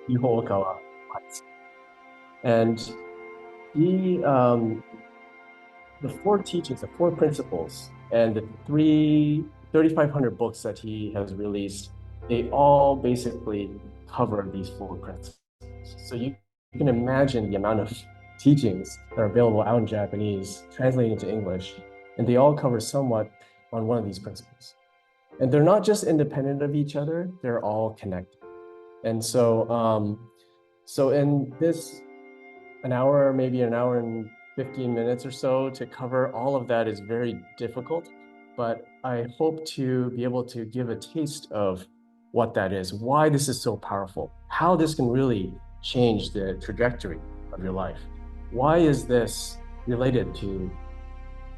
Yuho Okawa. And he, the four teachings, the four principles, and the 3,500 books that he has released, they all basically cover these four principles. So you can imagine the amount of teachings that are available out in Japanese, translated into English, and they all cover somewhat on one of these principles. And they're not just independent of each other, they're all connected. And so in this an hour, maybe an hour and 15 minutes or so to cover all of that is very difficult, but I hope to be able to give a taste of what that is, why this is so powerful, how this can really change the trajectory of your life. Why is this related to,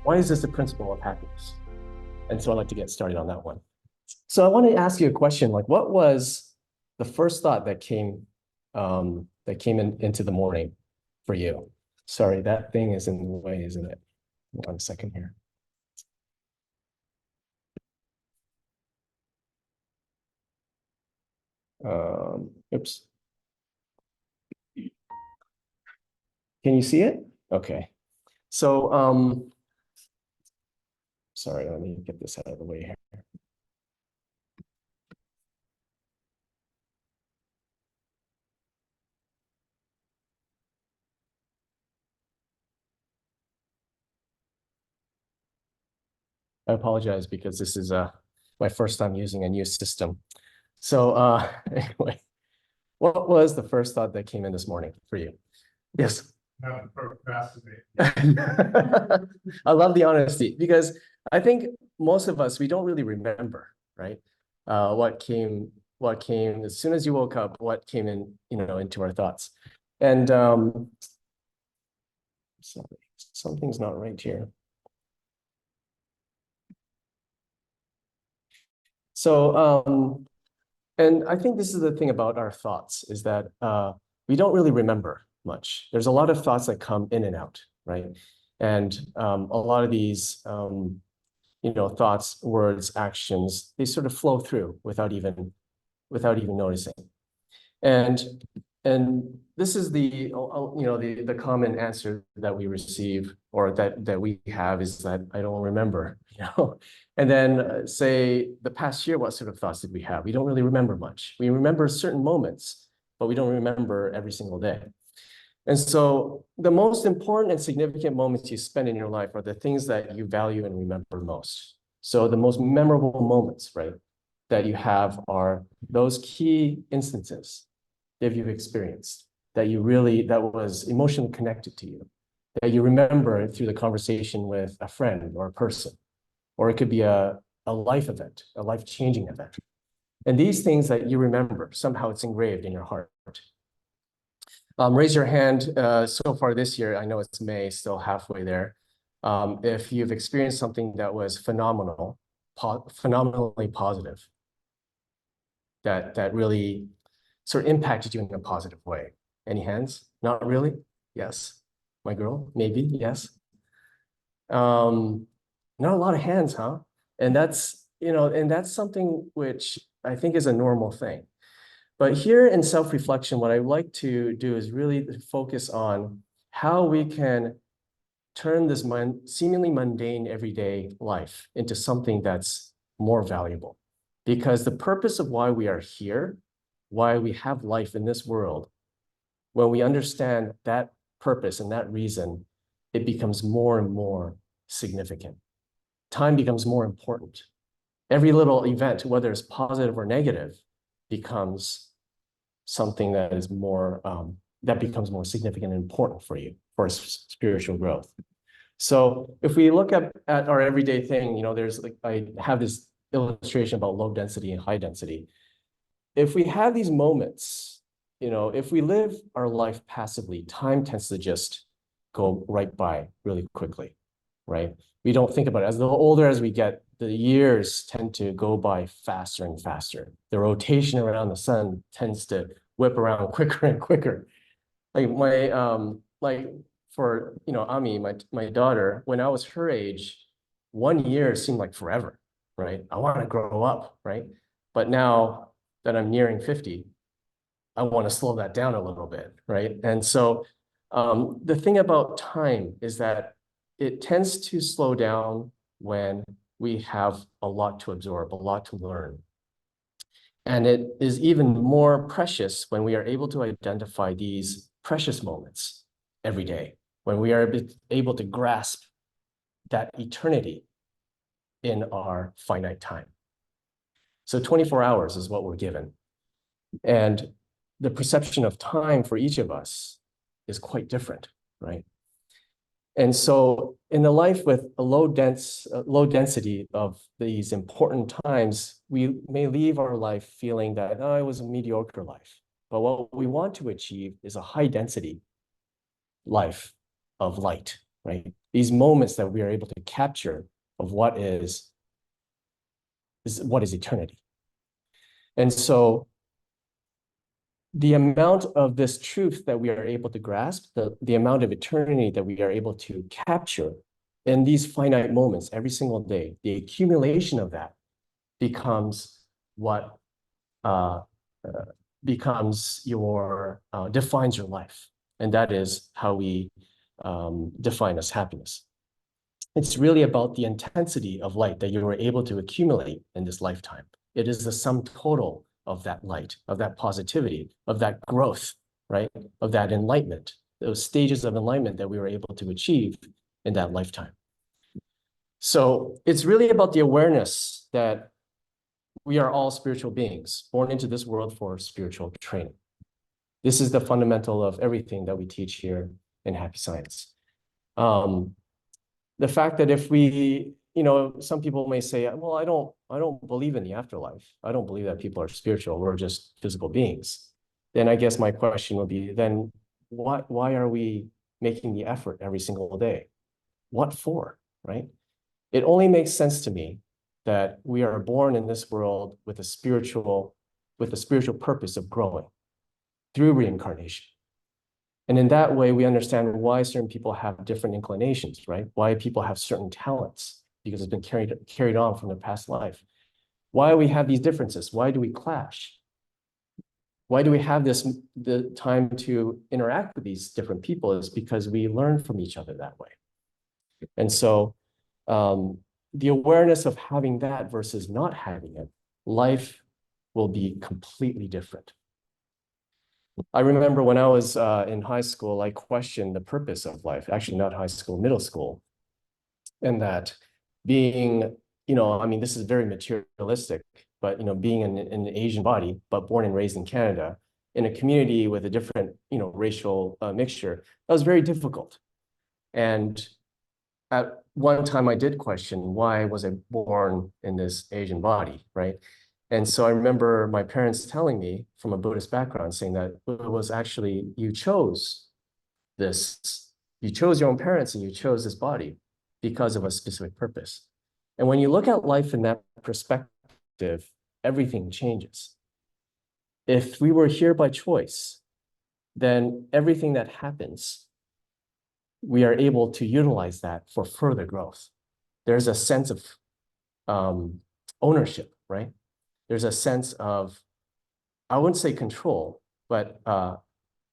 why is this the principle of happiness? And so I'd like to get started on that one. So I want to ask you a question, like what was the first thought that came into the morning for you? Sorry, that thing is in the way, isn't it? 1 second here. Oops. Can you see it? Okay. So, sorry, let me get this out of the way here. I apologize because this is my first time using a new system. So anyway, what was the first thought that came in this morning for you? Yes. Not procrastinate. I love the honesty because I think most of us, we don't really remember, right? What came as soon as you woke up, what came in, into our thoughts. And sorry, something's not right here. So, and I think this is the thing about our thoughts is that we don't really remember much. There's a lot of thoughts that come in and out, right? And a lot of these, thoughts, words, actions, they sort of flow through without even noticing. And this is the common answer that we receive or that we have is that I don't remember, And then say the past year, what sort of thoughts did we have? We don't really remember much. We remember certain moments, but we don't remember every single day. And so the most important and significant moments you spend in your life are the things that you value and remember most. So the most memorable moments, right, that you have are those key instances that you've experienced, that was emotionally connected to you, that you remember through the conversation with a friend or a person, or it could be a life event, a life-changing event. And these things that you remember, somehow it's engraved in your heart. Raise your hand so far this year, I know it's May, still halfway there. If you've experienced something that was phenomenally positive, that really sort of impacted you in a positive way. Any hands? Not really? Yes. My girl? Maybe, yes. Not a lot of hands, huh? And that's something which I think is a normal thing. But here in self-reflection, what I like to do is really focus on how we can turn this seemingly mundane everyday life into something that's more valuable. Because the purpose of why we are here, why we have life in this world, when we understand that purpose and that reason, it becomes more and more significant. Time becomes more important. Every little event, whether it's positive or negative, becomes something that is more that becomes more significant and important for you for spiritual growth. So if we look at our everyday thing, there's I have this illustration about low density and high density. If we have these moments, if we live our life passively, time tends to just go right by really quickly, right? We don't think about it. As the older as we get, the years tend to go by faster and faster. The rotation around the sun tends to whip around quicker and quicker. For Ami, my daughter, when I was her age, 1 year seemed like forever, right? I want to grow up, right? But now that I'm nearing 50, I want to slow that down a little bit, right? And so the thing about time is that it tends to slow down when we have a lot to absorb, a lot to learn. And it is even more precious when we are able to identify these precious moments every day, when we are able to grasp that eternity in our finite time. So 24 hours is what we're given. And the perception of time for each of us is quite different, right? And so in a life with a low density of these important times, we may leave our life feeling that, oh, it was a mediocre life. But what we want to achieve is a high density life of light, right? These moments that we are able to capture of what is eternity. And so the amount of this truth that we are able to grasp, the amount of eternity that we are able to capture in these finite moments every single day, the accumulation of that becomes what defines your life. And that is how we define as happiness. It's really about the intensity of light that you were able to accumulate in this lifetime. It is the sum total of that light, of that positivity, of that growth, right? Of that enlightenment, those stages of enlightenment that we were able to achieve in that lifetime. So it's really about the awareness that we are all spiritual beings born into this world for spiritual training. This is the fundamental of everything that we teach here in Happy Science. The fact that if we, some people may say, well, I don't believe in the afterlife. I don't believe that people are spiritual. We're just physical beings. Then I guess my question would be, then why are we making the effort every single day? What for, right? It only makes sense to me that we are born in this world with a spiritual purpose of growing through reincarnation. And in that way, we understand why certain people have different inclinations, right? Why people have certain talents, because it's been carried on from their past life. Why we have these differences? Why do we clash? Why do we have the time to interact with these different people? Is because we learn from each other that way. And so the awareness of having that versus not having it, life will be completely different. I remember when I was in high school, I questioned the purpose of life, actually not high school, middle school. And that being, this is very materialistic, but, being in an Asian body, but born and raised in Canada, in a community with a different, racial mixture, that was very difficult. And at one time I did question, why was I born in this Asian body, right? And so I remember my parents telling me from a Buddhist background, saying that it was actually, you chose your own parents and you chose this body because of a specific purpose. And when you look at life in that perspective, everything changes. If we were here by choice, then everything that happens, we are able to utilize that for further growth. There's a sense of ownership, right? There's a sense of, I wouldn't say control, but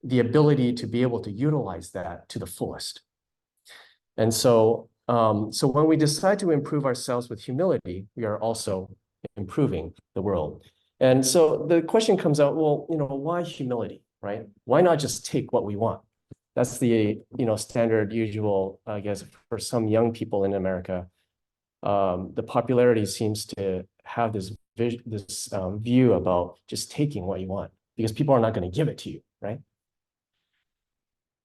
the ability to be able to utilize that to the fullest. And so, so when we decide to improve ourselves with humility, we are also improving the world. And so the question comes out, well, why humility, right? Why not just take what we want? That's the, standard usual, I guess, for some young people in America. The popularity seems to have this view about just taking what you want, because people are not going to give it to you, right?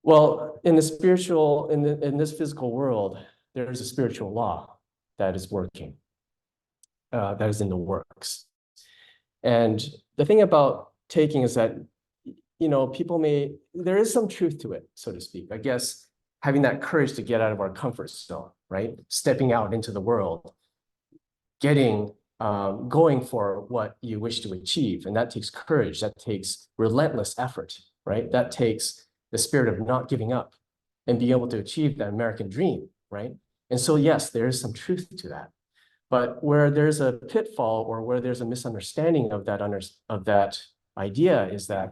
Well, in this physical world, there's a spiritual law that is working, that is in the works. And the thing about taking is that, there is some truth to it, so to speak. I guess having that courage to get out of our comfort zone, right? Stepping out into the world, going for what you wish to achieve. And that takes courage, that takes relentless effort, right? That takes the spirit of not giving up and being able to achieve that American dream, right? And so, yes, there is some truth to that. But where there's a pitfall or where there's a misunderstanding of that idea is that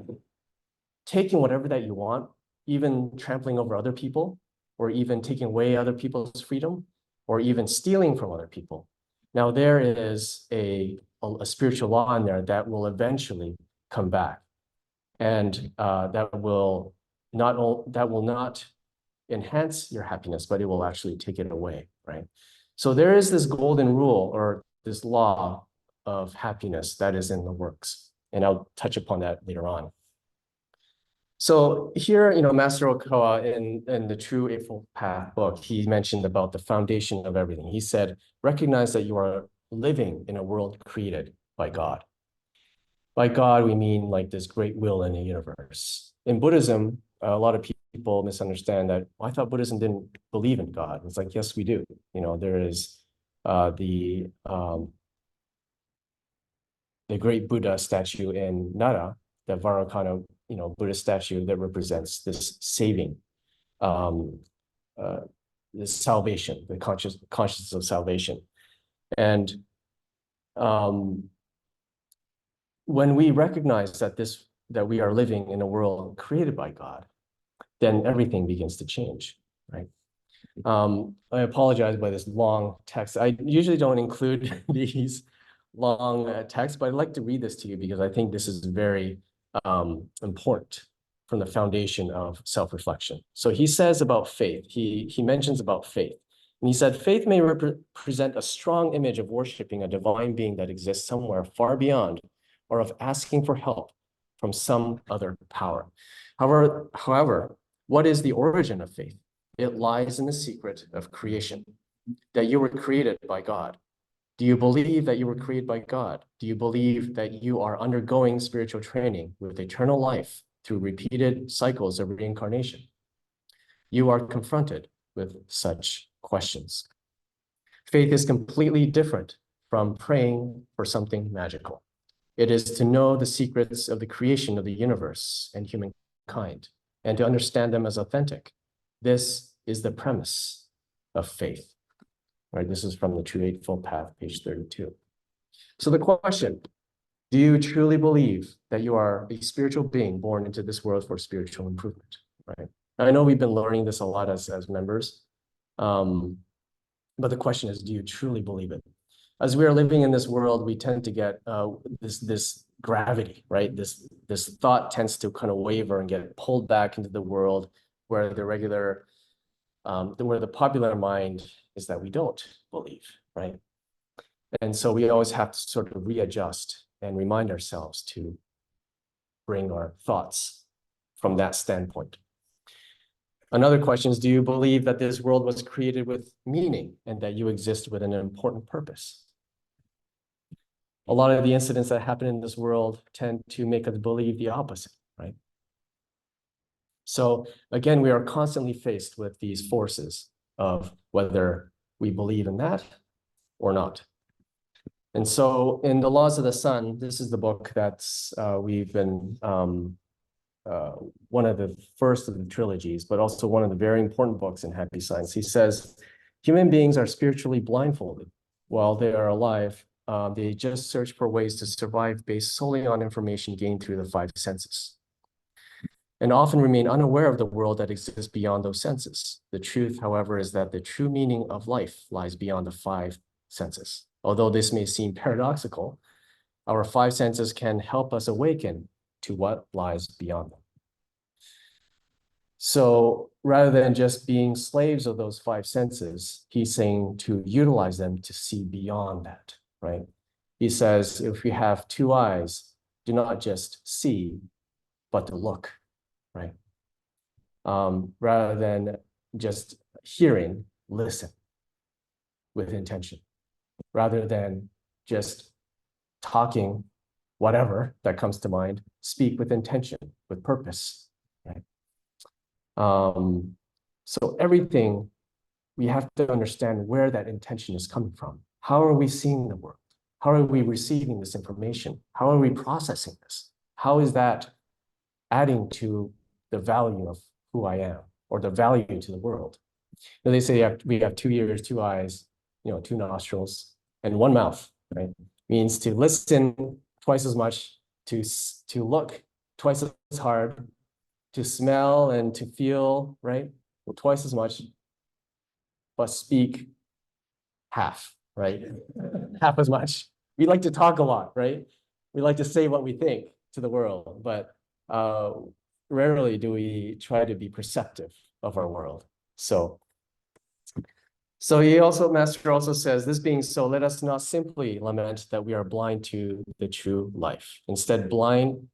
taking whatever that you want, even trampling over other people, or even taking away other people's freedom, or even stealing from other people. Now, there is a spiritual law in there that will eventually come back, and that will not enhance your happiness, but it will actually take it away, right? So there is this golden rule or this law of happiness that is in the works, and I'll touch upon that later on. So here, Master Okoa in the True Eightfold Path book, he mentioned about the foundation of everything. He said, recognize that you are living in a world created by God. By God, we mean like this great will in the universe. In Buddhism, a lot of people misunderstand that, well, I thought Buddhism didn't believe in God. It's like, yes, we do. There is the great Buddha statue in Nara, the Vairocana, Buddhist statue that represents this saving, this salvation, the consciousness of salvation. And when we recognize that we are living in a world created by God, then everything begins to change, right? I apologize by this long text. I usually don't include these long texts, but I'd like to read this to you because I think this is very important from the foundation of self-reflection. So he says about faith, he mentions about faith. And he said, faith may represent a strong image of worshiping a divine being that exists somewhere far beyond, or of asking for help from some other power. However, what is the origin of faith? It lies in the secret of creation, that you were created by God. Do you believe that you were created by God? Do you believe that you are undergoing spiritual training with eternal life through repeated cycles of reincarnation? You are confronted with such questions. Faith is completely different from praying for something magical. It is to know the secrets of the creation of the universe and humankind, and to understand them as authentic. This is the premise of faith. Right, this is from the True Eightfold Path, page 32. So the question, do you truly believe that you are a spiritual being born into this world for spiritual improvement, right? Now, I know we've been learning this a lot as members, but the question is, do you truly believe it? As we are living in this world, we tend to get this gravity, right? This thought tends to kind of waver and get pulled back into the world where where the popular mind is that we don't believe, right? And so we always have to sort of readjust and remind ourselves to bring our thoughts from that standpoint. Another question is, do you believe that this world was created with meaning and that you exist with an important purpose? A lot of the incidents that happen in this world tend to make us believe the opposite, right? So again, we are constantly faced with these forces of whether we believe in that or not. And so in The Laws of the Sun, this is the book that's we've been one of the first of the trilogies, but also one of the very important books in Happy Science. He says, human beings are spiritually blindfolded while they are alive. They just search for ways to survive based solely on information gained through the five senses, and often remain unaware of the world that exists beyond those senses. The truth, however, is that the true meaning of life lies beyond the five senses. Although this may seem paradoxical, our five senses can help us awaken to what lies beyond them. So rather than just being slaves of those five senses, he's saying to utilize them to see beyond that, right? He says, if we have two eyes, do not just see, but to look, right? Rather than just hearing, listen with intention, rather than just talking whatever that comes to mind, speak with intention, with purpose, right? So everything, we have to understand where that intention is coming from. How are we seeing the world? How are we receiving this information? How are we processing this? How is that adding to the value of who I am, or the value to the world? Now they say we have 2 ears, 2 eyes, 2 nostrils, and 1 mouth, right? Means to listen twice as much, to look twice as hard, to smell and to feel, right? Well, twice as much, but speak half, right? Half as much. We like to talk a lot, right? We like to say what we think to the world, but rarely do we try to be perceptive of our world. So Master also says, this being so, let us not simply lament that we are blind to the true life. Instead, blind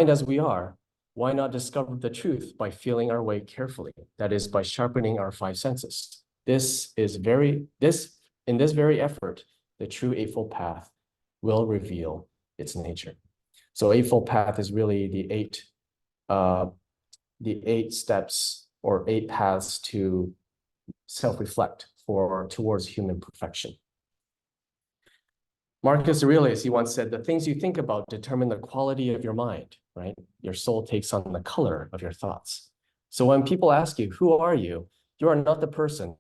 as we are, why not discover the truth by feeling our way carefully? That is, by sharpening our five senses. In this very effort, the true Eightfold Path will reveal its nature. So Eightfold Path is really the eight steps or eight paths to self-reflect towards human perfection. Marcus Aurelius, he once said, the things you think about determine the quality of your mind, right? Your soul takes on the color of your thoughts. So when people ask you, who are you? You are not the person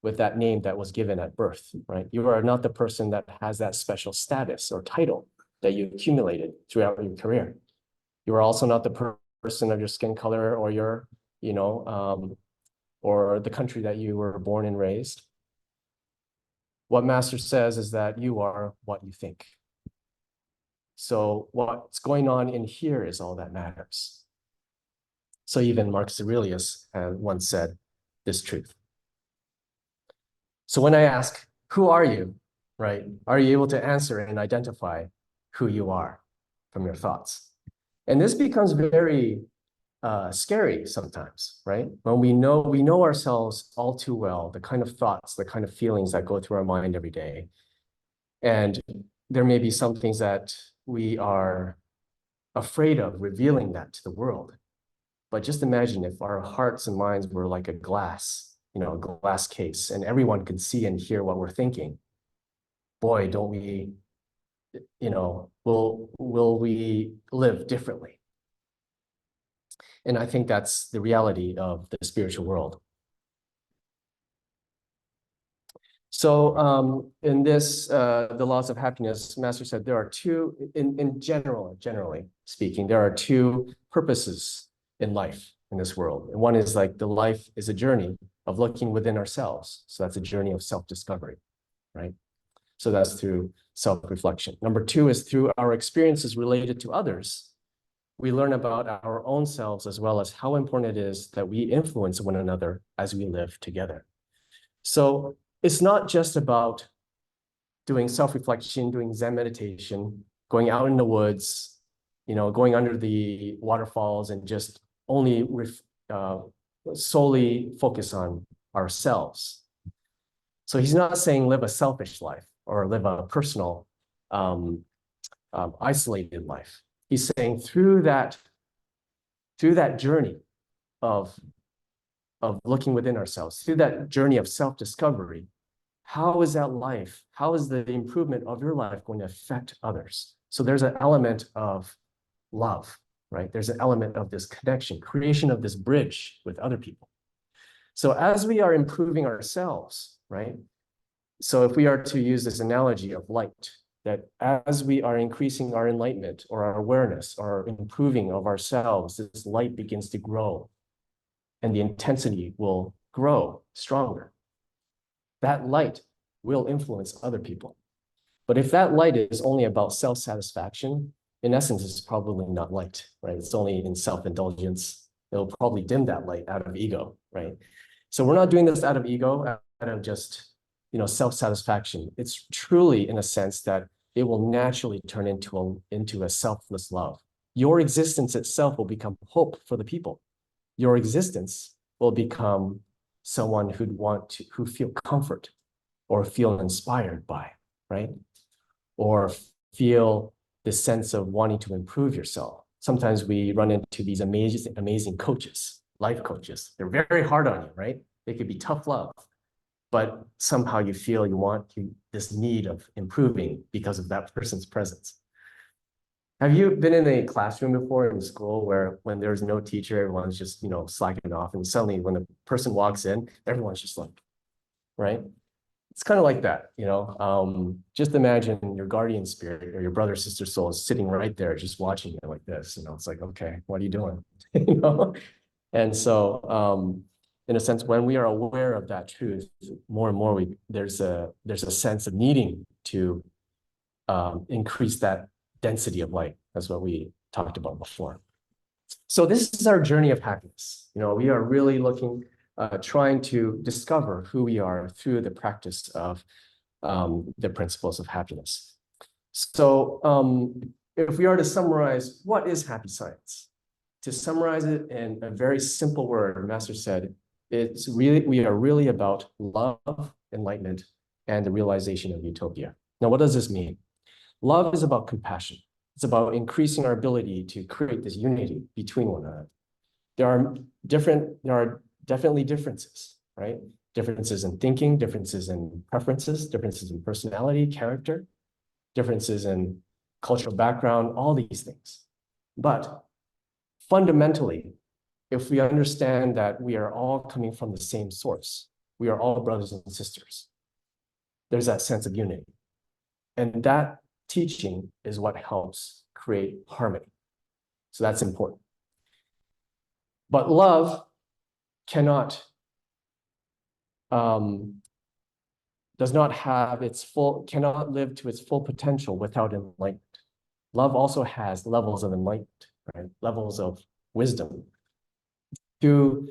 with that name that was given at birth, right? You are not the person that has that special status or title that you accumulated throughout your career. You are also not the person of your skin color or your, or the country that you were born and raised. What Master says is that you are what you think. So what's going on in here is all that matters. So even Marcus Aurelius once said this truth. So when I ask, who are you, right? Are you able to answer and identify who you are from your thoughts? And this becomes very scary sometimes, right? When we know ourselves all too well, the kind of thoughts, the kind of feelings that go through our mind every day. And there may be some things that we are afraid of revealing that to the world. But just imagine if our hearts and minds were like a glass, a glass case, and everyone could see and hear what we're thinking. Boy, don't we, will we live differently? And I think that's the reality of the spiritual world. So in this, the laws of happiness, Master said there are two, generally speaking, there are two purposes in life in this world. And one is like the life is a journey of looking within ourselves. So that's a journey of self-discovery, right? So that's through self-reflection. Number two is through our experiences related to others. We learn about our own selves as well as how important it is that we influence one another as we live together. So it's not just about doing self-reflection, doing Zen meditation, going out in the woods, going under the waterfalls and just only solely focus on ourselves. So he's not saying live a selfish life or live a personal, isolated life. He's saying through that journey of looking within ourselves, through that journey of self-discovery, how is that life? How is the improvement of your life going to affect others? So there's an element of love, right? There's an element of this connection, creation of this bridge with other people. So as we are improving ourselves, right? So if we are to use this analogy of light, that as we are increasing our enlightenment or our awareness or improving of ourselves, this light begins to grow and the intensity will grow stronger. That light will influence other people. But if that light is only about self-satisfaction, in essence, it's probably not light, right? It's only in self-indulgence. It'll probably dim that light out of ego, right? So we're not doing this out of ego, out of just self-satisfaction. It's truly in a sense that it will naturally turn into a selfless love. Your existence itself will become hope for the people. Your existence will become someone who feel comfort or feel inspired by, right? Or feel the sense of wanting to improve yourself. Sometimes we run into these amazing coaches, life coaches. They're very hard on you, right? They could be tough love. But somehow you feel this need of improving because of that person's presence. Have you been in a classroom before in school where when there's no teacher, everyone's just, slacking off, and suddenly when the person walks in, everyone's just like, right? it's kind of like that, you know. Just imagine your guardian spirit or your brother, sister soul is sitting right there, just watching you like this. You know, it's like, okay, what are you doing? You know? And so, in a sense, when we are aware of that truth, more and more there's a sense of needing to increase that density of light. That's what we talked about before. So this is our journey of happiness. You know, we are really looking, trying to discover who we are through the practice of the principles of happiness. So if we are to summarize, what is happy science? To summarize it in a very simple word, Master said, we are really about love, enlightenment, and the realization of utopia. Now, what does this mean? Love is about compassion. It's about increasing our ability to create this unity between one another. There are definitely differences, right? Differences in thinking, differences in preferences, differences in personality, character, differences in cultural background, all these things. But fundamentally, if we understand that we are all coming from the same source, we are all brothers and sisters, there's that sense of unity. And that teaching is what helps create harmony. So that's important. But love cannot, does not have cannot live to its full potential without enlightenment. Love also has levels of enlightenment, right? Levels of wisdom. Through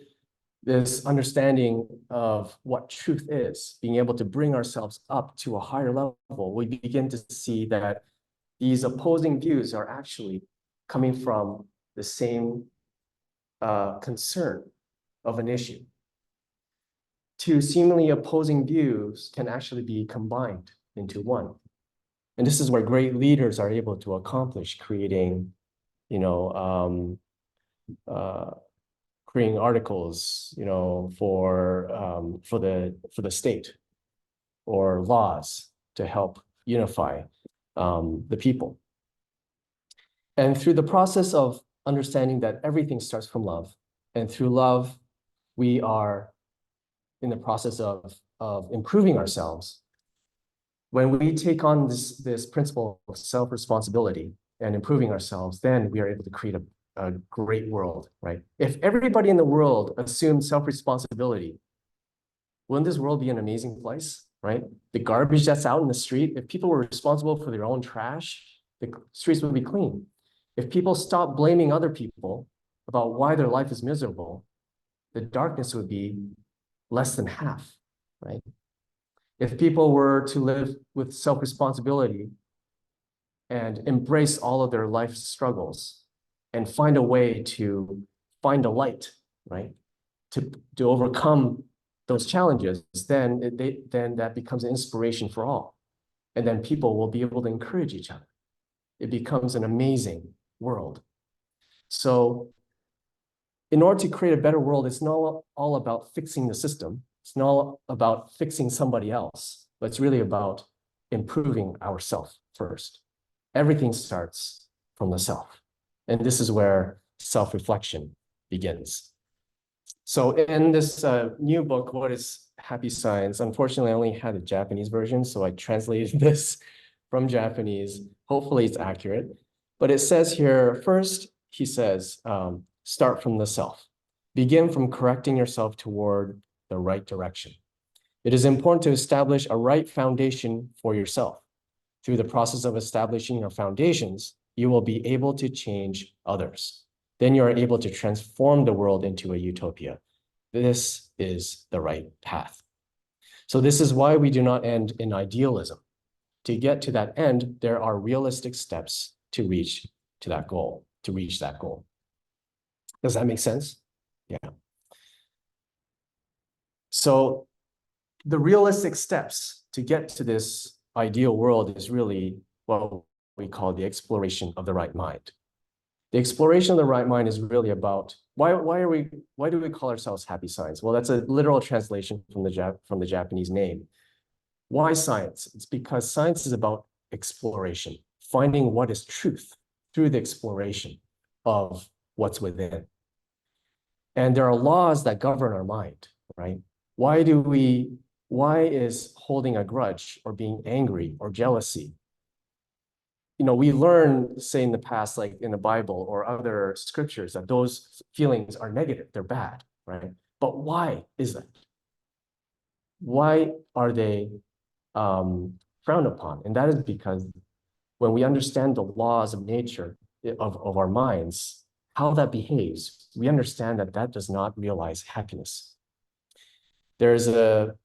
this understanding of what truth is, being able to bring ourselves up to a higher level, we begin to see that these opposing views are actually coming from the same concern of an issue. Two seemingly opposing views can actually be combined into one. And this is where great leaders are able to accomplish creating, you know, creating articles, you know, for the state, or laws to help unify the people. And through the process of understanding that everything starts from love, and through love, we are in the process of improving ourselves. When we take on this principle of self-responsibility and improving ourselves, then we are able to create a great world, right? If everybody in the world assumed self-responsibility, wouldn't this world be an amazing place, right? The garbage that's out in the street, if people were responsible for their own trash, the streets would be clean. If people stopped blaming other people about why their life is miserable, the darkness would be less than half, right? If people were to live with self-responsibility and embrace all of their life struggles and find a way to find a light, right? To overcome those challenges, then that becomes an inspiration for all. And then people will be able to encourage each other. It becomes an amazing world. So in order to create a better world, it's not all about fixing the system. It's not about fixing somebody else, but it's really about improving ourselves first. Everything starts from the self. And this is where self-reflection begins. So in this new book, What is Happy Science? Unfortunately, I only had a Japanese version, so I translated this from Japanese. Hopefully it's accurate. But it says here, first, he says, start from the self. Begin from correcting yourself toward the right direction. It is important to establish a right foundation for yourself. Through the process of establishing your foundations, you will be able to change others. Then you are able to transform the world into a utopia. This is the right path. So this is why we do not end in idealism. To get to that end, there are realistic steps to reach to that goal, to reach that goal. Does that make sense? Yeah. So the realistic steps to get to this ideal world is really what we call the exploration of the right mind. The exploration of the right mind is really about why do we call ourselves happy science? Well, that's a literal translation from the Japanese name. Why science? It's because science is about exploration, finding what is truth through the exploration of what's within. And there are laws that govern our mind, right? Why do we Why is holding a grudge or being angry or jealousy? We learn, say in the past, like in the Bible or other scriptures, that those feelings are negative, they're bad, right? But why is that? Why are they frowned upon? And that is because when we understand the laws of nature of our minds, how that behaves, we understand that that does not realize happiness. There's a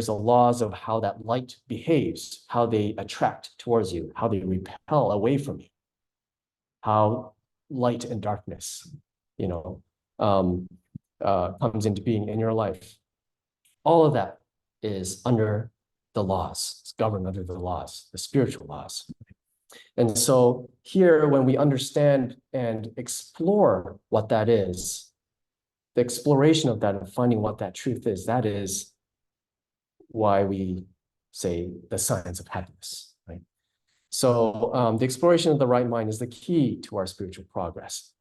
laws of how that light behaves, how they attract towards you, how they repel away from you, how light and darkness, comes into being in your life. All of that is under the laws. It's governed under the laws, the spiritual laws. And so here, when we understand and explore what that is, the exploration of that and finding what that truth is, that is why we say the science of happiness, right? So the exploration of the right mind is the key to our spiritual progress.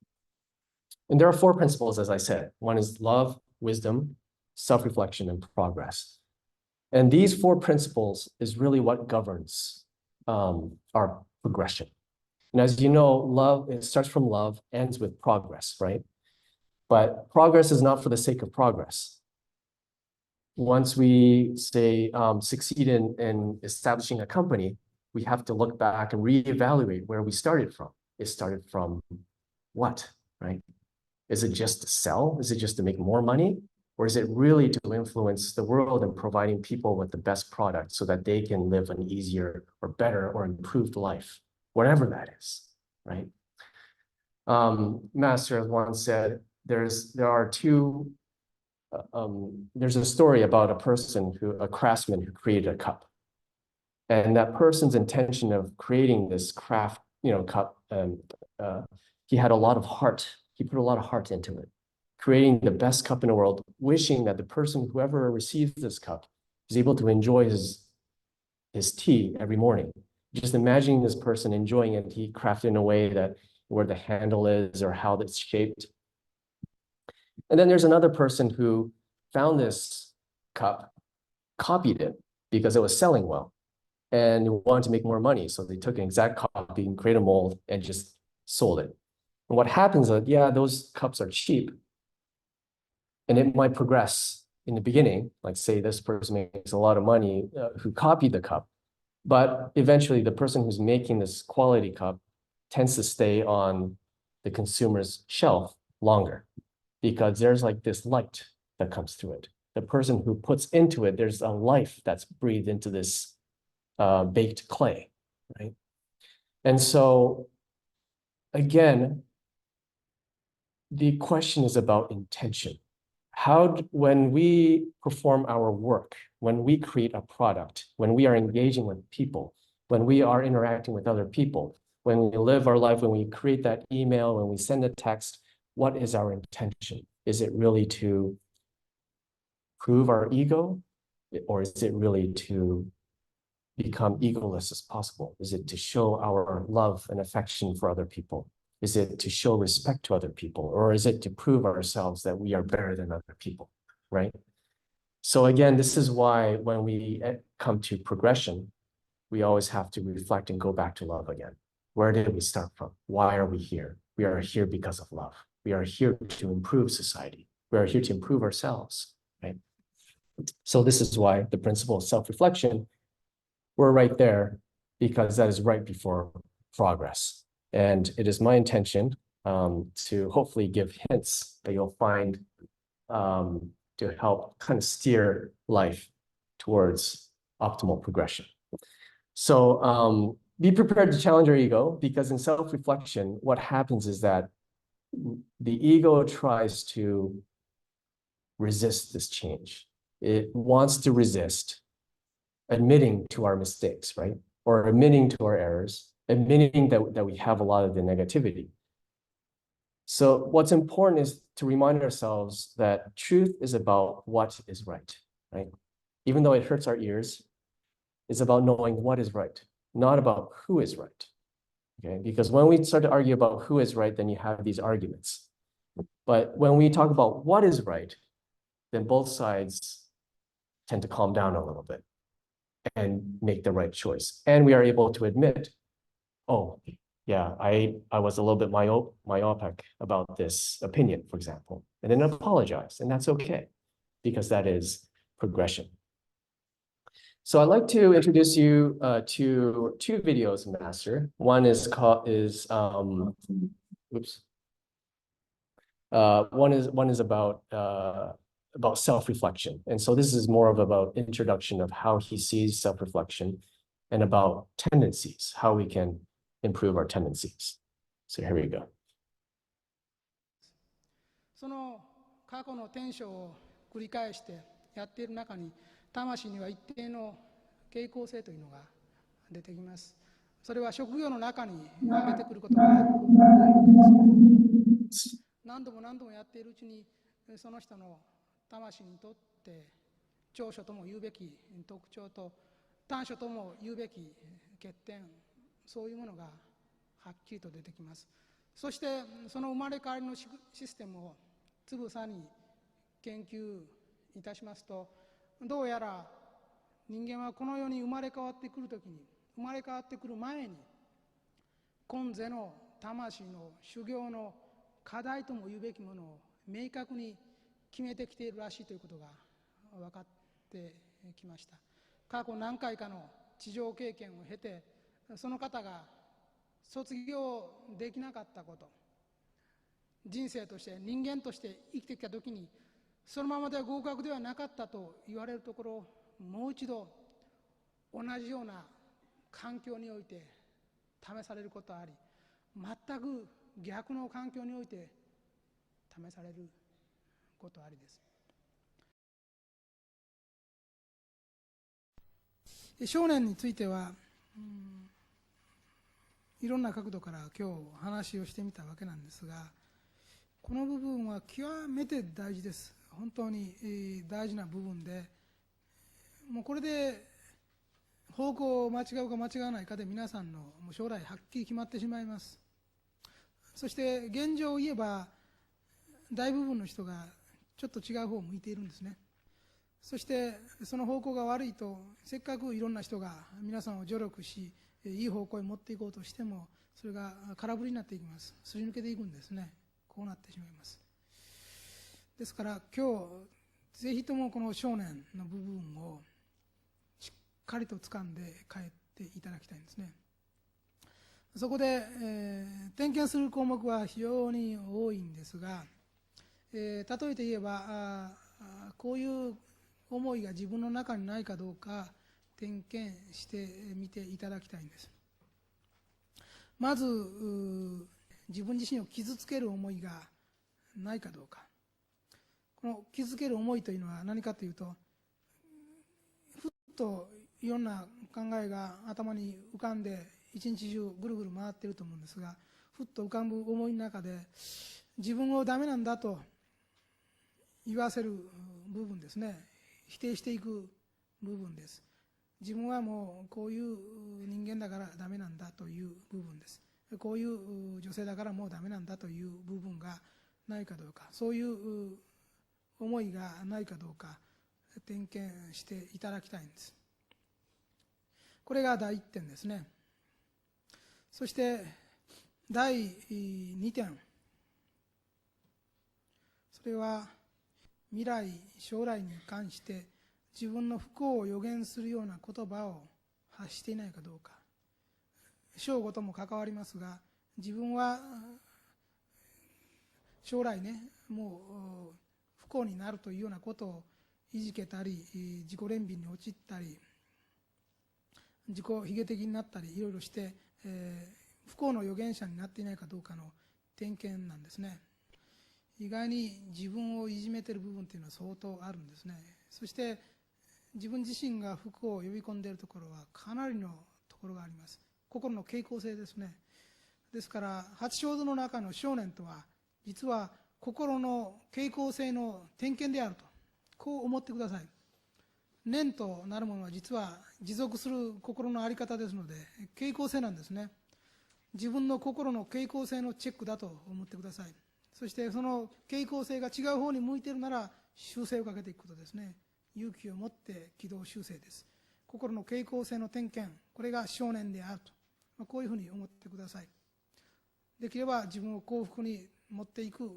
And there are 4 principles, as I said. One is love, wisdom, self-reflection, and progress. And these 4 principles is really what governs our progression. And as you know, love, it starts from love, ends with progress, right? But progress is not for the sake of progress. Once we say succeed in establishing a company, we have to look back and reevaluate where we started from. It started from what, right? Is it just to sell? Is it just to make more money? Or is it really to influence the world and providing people with the best product so that they can live an easier or better or improved life, whatever that is, right? Master once said, there's a story about a craftsman who created a cup. And that person's intention of creating this craft, cup, he had a lot of heart. He put a lot of heart into it, creating the best cup in the world, wishing that the person, whoever receives this cup, is able to enjoy his tea every morning. Just imagining this person enjoying it, he crafted in a way that where the handle is or how it's shaped. And then there's another person who found this cup, copied it because it was selling well, and wanted to make more money. So they took an exact copy and created a mold and just sold it. And what happens is, yeah, those cups are cheap, and it might progress in the beginning, like say this person makes a lot of money who copied the cup, but eventually the person who's making this quality cup tends to stay on the consumer's shelf longer because there's like this light that comes through it. The person who puts into it, there's a life that's breathed into this baked clay, right? And so again, the question is about intention. When we perform our work, when we create a product, when we are engaging with people, when we are interacting with other people, when we live our life, when we create that email, when we send a text, what is our intention? Is it really to prove our ego, or is it really to become egoless as possible? Is it to show our love and affection for other people? Is it to show respect to other people? Or is it to prove ourselves that we are better than other people, right? So again, this is why when we come to progression, we always have to reflect and go back to love again. Where did we start from? Why are we here? We are here because of love. We are here to improve society. We are here to improve ourselves, right? So this is why the principle of self-reflection, we're right there because that is right before progress. And it is my intention to hopefully give hints that you'll find to help kind of steer life towards optimal progression. So be prepared to challenge your ego, because in self-reflection, what happens is that the ego tries to resist this change. It wants to resist admitting to our mistakes, right? Or admitting to our errors, admitting that we have a lot of the negativity. So what's important is to remind ourselves that truth is about what is right, right? Even though it hurts our ears, it's about knowing what is right, not about who is right, okay? Because when we start to argue about who is right, then you have these arguments. But when we talk about what is right, then both sides tend to calm down a little bit and make the right choice. And we are able to admit, oh, yeah, I was a little bit myopic about this opinion, for example, and then apologize, and that's okay, because that is progression. So I'd like to introduce you to two videos, Master. One is one is about self-reflection. And so this is more of about introduction of how he sees self-reflection and about tendencies, how we can improve our tendencies. So here we go. その過去の転生を繰り返してやっている中に、魂には一定の傾向性というのが出てきます。それは職業の中に出てくることがある。何度も何度もやっているうちに、その人の魂にとって長所とも言うべき特徴と短所とも言うべき欠点、そういうものがはっきりと出てきます。そしてその生まれ変わりのシステムをつぶさに研究いたしますと、どうやら人間はこの世に生まれ変わってくるときに、生まれ変わってくる前に今世の魂の修行の課題とも言うべきものを明確に決めてきているらしいということが分かってきました。過去何回かの地上経験を経て、その方が卒業できなかったこと、人生として人間として生きてきたときにそのままでは合格ではなかったと言われるところを、もう一度同じような環境において試されることあり、全く逆の環境において試されることありです。少年については、いろんな角度から今日話をしてみたわけなんですが、この部分は極めて大事です。本当に大事な部分で、もうこれで方向を間違うか間違わないかで皆さんの将来はっきり決まってしまいます。そして現状を言えば大部分の人がちょっと違う方を向いているんですね。そしてその方向が悪いと、せっかくいろんな人が皆さんを助力しいい方向に持っていこうとしても、それが空振りになっていきます。すり抜けていくんですね。こうなってしまいます。ですから今日ぜひともこの少年の部分をしっかりと掴んで帰っていただきたいんですね。そこで、点検する項目は非常に多いんですが、例えて言えばこういう思いが自分の中にないかどうか点検してみていただきたいんです。まず自分自身を傷つける思いがないかどうか。この傷つける思いというのは何かというと、ふっといろんな考えが頭に浮かんで一日中ぐるぐる回っていると思うんですが、ふっと浮かぶ思いの中で自分をダメなんだと言わせる部分ですね。否定していく部分です。自分はもうこういう人間だからダメなんだという部分です。こういう女性だからもうダメなんだという部分がないかどうか、そういう思いがないかどうか点検していただきたいんです。これが第1点ですね。そして第2点、それは未来将来に関して自分の不幸を予言するような言葉を発していないかどうか。正午とも関わりますが、自分は将来ね、もう不幸になるというようなことをいじけたり、自己憐憫に陥ったり、自己卑下的になったり、いろいろして、不幸の預言者になっていないかどうかの点検なんですね。意外に自分をいじめている部分というのは相当あるんですね。そして自分自身が不幸を呼び込んでいるところはかなりのところがあります。心の傾向性ですね。ですから八正道の中の少年とは実は心の傾向性の点検であると、こう思ってください。念となるものは実は持続する心の在り方ですので、傾向性なんですね。自分の心の傾向性のチェックだと思ってください。そしてその傾向性が違う方に向いているなら修正をかけていくことですね。勇気を持って軌道修正です。心の傾向性の点検、これが少年であると、こういうふうに思ってください。できれば自分を幸福に持っていく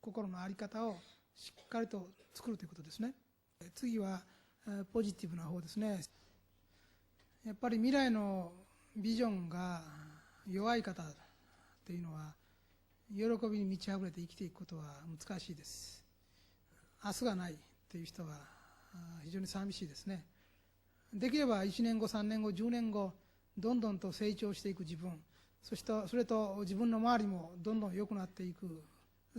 心の在り方をしっかりと作るということですね。次はポジティブな方ですね。やっぱり未来のビジョンが弱い方というのは、喜びに満ち溢れて生きていくことは難しいです。明日がないという人は非常に寂しいですね。できれば1年後、3年後、10年後、どんどんと成長していく自分、それと自分の周りもどんどん良くなっていく、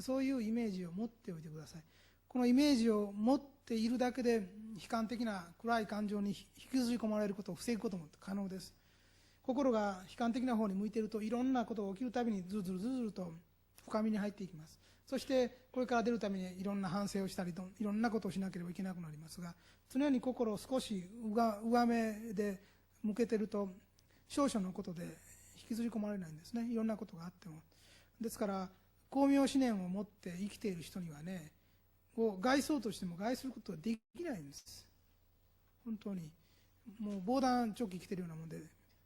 そういうイメージを持っておいてください。このイメージを持っているだけで、悲観的な暗い感情に引きずり込まれることを防ぐことも可能です。心が悲観的な方に向いていると、いろんなことが起きるたびにずるずると深みに入っていきます。そしてこれから出るためにいろんな反省をしたりと、いろんなことをしなければいけなくなりますが、常に心を少し上目で向けていると、少々のことで引きずり込まれないんですね。いろんなことがあっても。ですから光明思念を持って生きている人にはね、害そうとしても害することはできないんです。本当にもう防弾チョッキ着てるようなもんで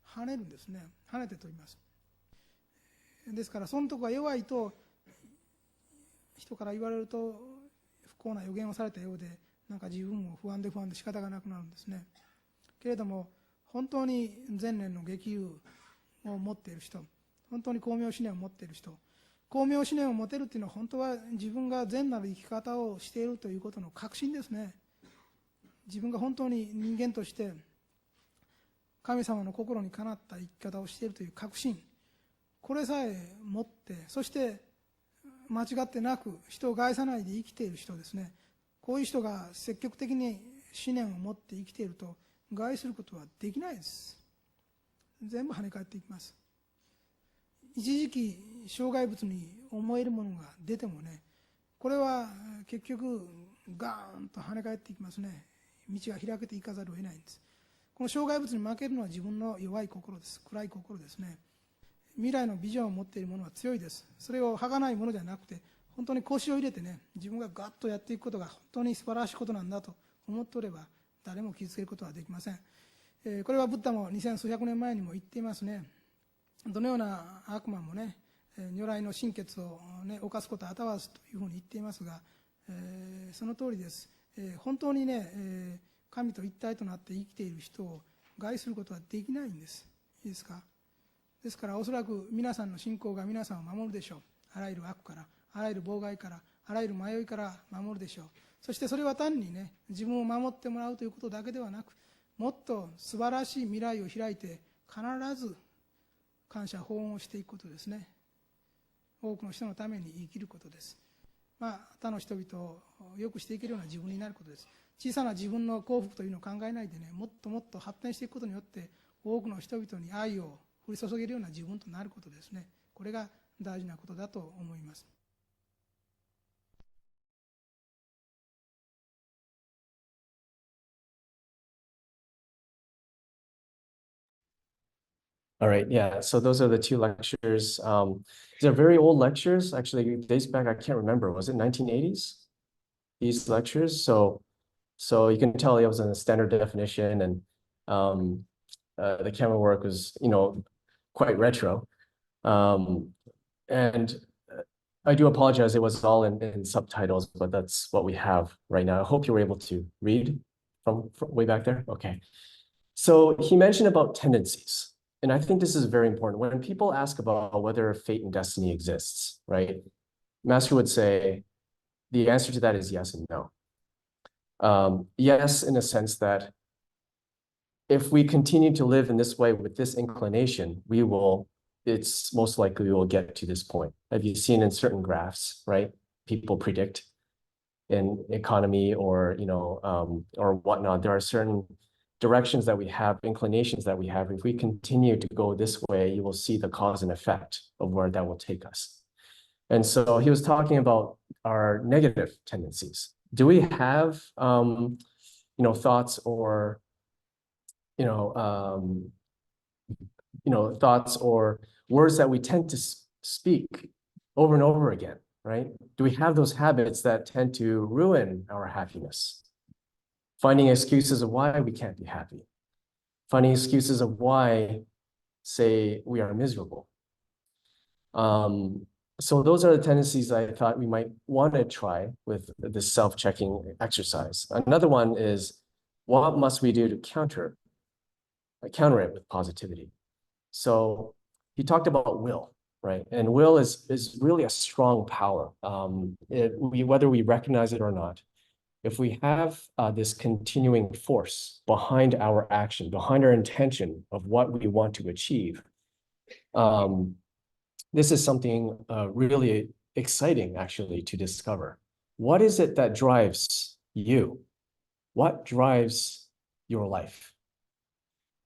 跳ねるんですね。跳ねて飛びます。ですからそのとこが弱いと、人から言われると不幸な予言をされたようで、なんか自分も不安で仕方がなくなるんですね。けれども本当に前年の激流を持っている人、本当に光明思念を持っている人、光明思念を持てるというのは、本当は自分が善なる生き方をしているということの確信ですね。自分が本当に人間として神様の心にかなった生き方をしているという確信、これさえ持って、そして間違ってなく人を害さないで生きている人ですね。こういう人が積極的に思念を持って生きていると、害することはできないです。全部跳ね返っていきます。一時期障害物に思えるものが出てもね、これは結局ガーンと跳ね返っていきますね。道が開けていかざるを得ないんです。この障害物に負けるのは自分の弱い心です。暗い心ですね。未来のビジョンを持っている者は強いです。それを儚いものじゃなくて、本当に腰を入れてね、自分がガッとやっていくことが本当に素晴らしいことなんだと思っておれば、誰も傷つけることはできません。これはブッダも2000数百年前にも言っていますね。どのような悪魔もね、如来の心血を、ね、犯すことはあたわずというふうに言っていますが、その通りです。本当にね、神と一体となって生きている人を害することはできないんです。いいですか。ですからおそらく皆さんの信仰が皆さんを守るでしょう。あらゆる悪から、あらゆる妨害から、あらゆる迷いから守るでしょう。そしてそれは単にね、自分を守ってもらうということだけではなく、もっと素晴らしい未来を開いて、必ず感謝奉納をしていくことですね。多くの人のために生きることです。他の人々を良くしていけるような自分になることです。小さな自分の幸福というのを考えないでね、もっともっと発展していくことによって、多くの人々に愛を降り注げるような自分となることですね。これが大事なことだと思います。All right, yeah. So those are the two lectures. These are very old lectures. Actually, dates back, I can't remember. Was it 1980s? These lectures. So you can tell it was in a standard definition, and the camera work was, quite retro. And I do apologize. It was all in subtitles, but that's what we have right now. I hope you were able to read from way back there. Okay. So he mentioned about tendencies. And I think this is very important. When people ask about whether fate and destiny exists, right? Master would say, the answer to that is yes and no. Yes, in a sense that if we continue to live in this way with this inclination, it's most likely we will get to this point. Have you seen in certain graphs, right? People predict in economy or whatnot, there are certain directions that we have, inclinations that we have. If we continue to go this way, you will see the cause and effect of where that will take us. And so he was talking about our negative tendencies. Do we have, thoughts or, thoughts or words that we tend to speak over and over again, right? Do we have those habits that tend to ruin our happiness? finding excuses of why we can't be happy, finding excuses of why, say, we are miserable. So those are the tendencies I thought we might want to try with this self-checking exercise. Another one is, what must we do to counter it with positivity? So he talked about will, right? And will is really a strong power. Whether we recognize it or not, if we have this continuing force behind our action, behind our intention of what we want to achieve, this is something really exciting, actually, to discover. What is it that drives you? What drives your life?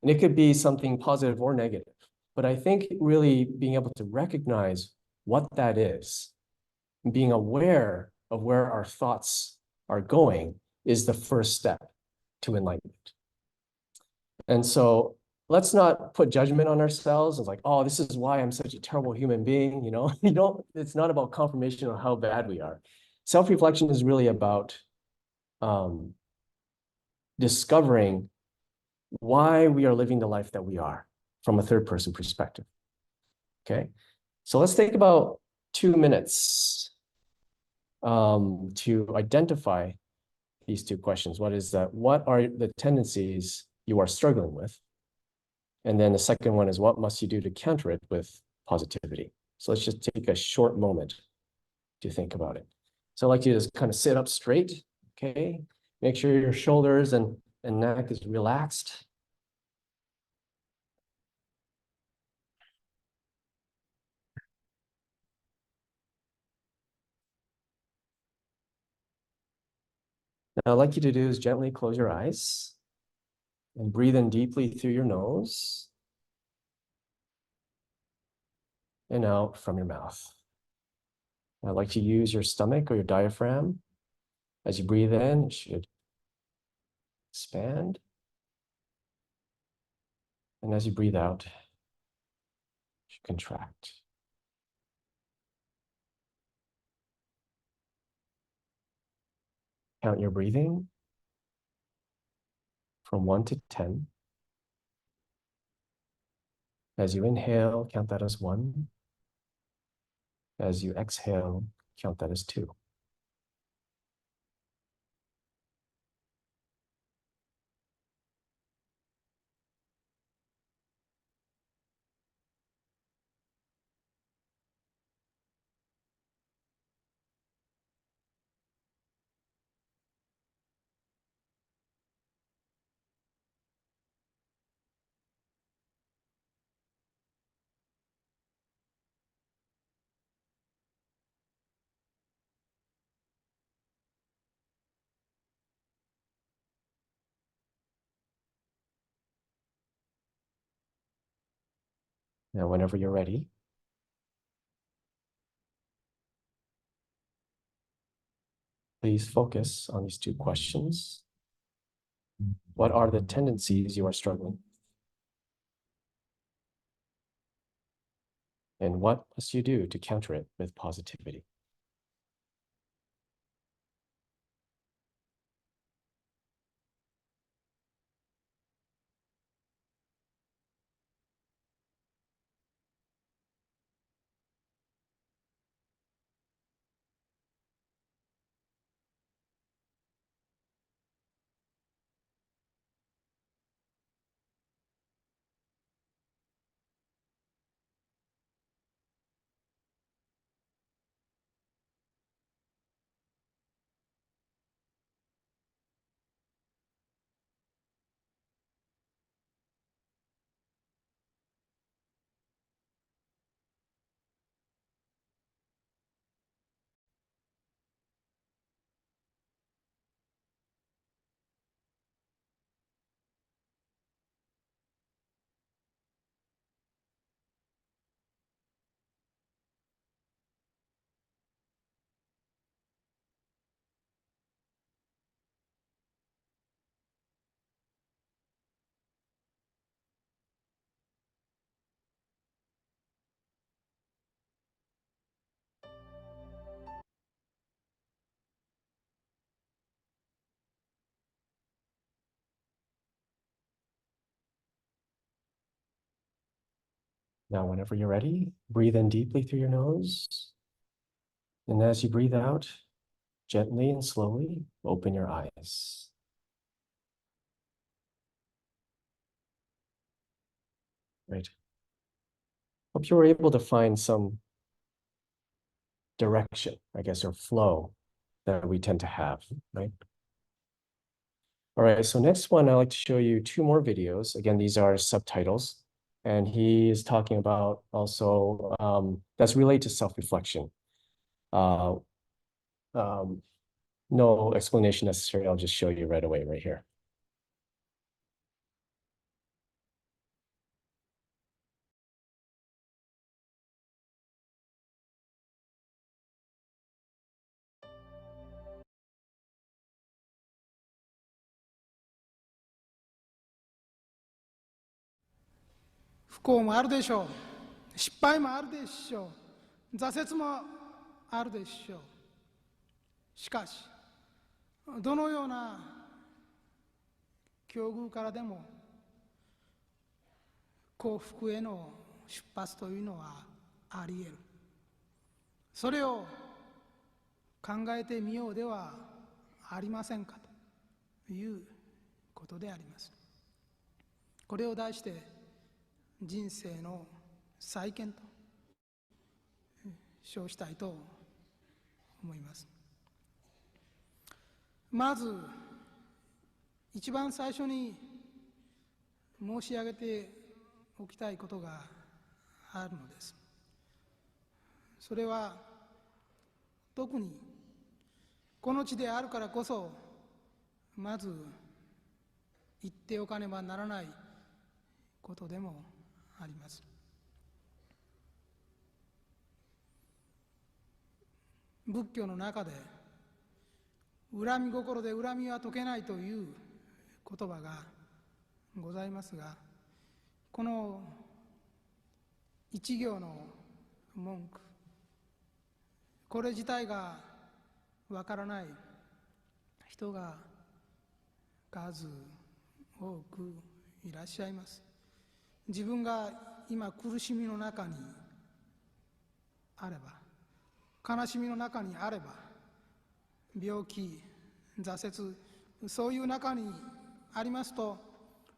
And it could be something positive or negative. But I think really being able to recognize what that is, and being aware of where our thoughts are going, is the first step to enlightenment. And so let's not put judgment on ourselves as like, oh, this is why I'm such a terrible human being. It's not about confirmation of how bad we are. Self-reflection is really about discovering why we are living the life that we are from a third person perspective. Okay, so let's take about 2 minutes to identify these two questions. What are the tendencies you are struggling with? And then the second one is, what must you do to counter it with positivity? So let's just take a short moment to think about it. So I'd like you to just kind of sit up straight, okay? Make sure your shoulders and neck is relaxed. Now, I'd like you to do is gently close your eyes and breathe in deeply through your nose and out from your mouth. I'd like to use your stomach or your diaphragm. As you breathe in, it should expand. And as you breathe out, it should contract. Count your breathing from 1 to 10. As you inhale, count that as 1. As you exhale, count that as 2. Now, whenever you're ready, please focus on these two questions. What are the tendencies you are struggling with? And what must you do to counter it with positivity? Now, whenever you're ready, breathe in deeply through your nose. And as you breathe out, gently and slowly open your eyes. Right. Hope you were able to find some direction, I guess, or flow that we tend to have, right? All right, so next one, I'd like to show you two more videos. Again, these are subtitles, and he is talking about also, that's related to self-reflection. No explanation necessary, I'll just show you right away right here. 不幸もあるでしょう。失敗もあるでしょう。挫折もあるでしょう。しかし、どのような境遇からでも幸福への出発というのはあり得る。それを考えてみようではありませんかということであります。これを題して人生の再建と称したいと思います。まず一番最初に申し上げておきたいことがあるのです。それは特にこの地であるからこそまず言っておかねばならないことでもあります。仏教の中で恨み心で恨みは解けないという言葉がございますが、この一行の文句、これ自体がわからない人が数多くいらっしゃいます。自分が今苦しみの中にあれば、悲しみの中にあれば、病気、挫折、そういう中にありますと、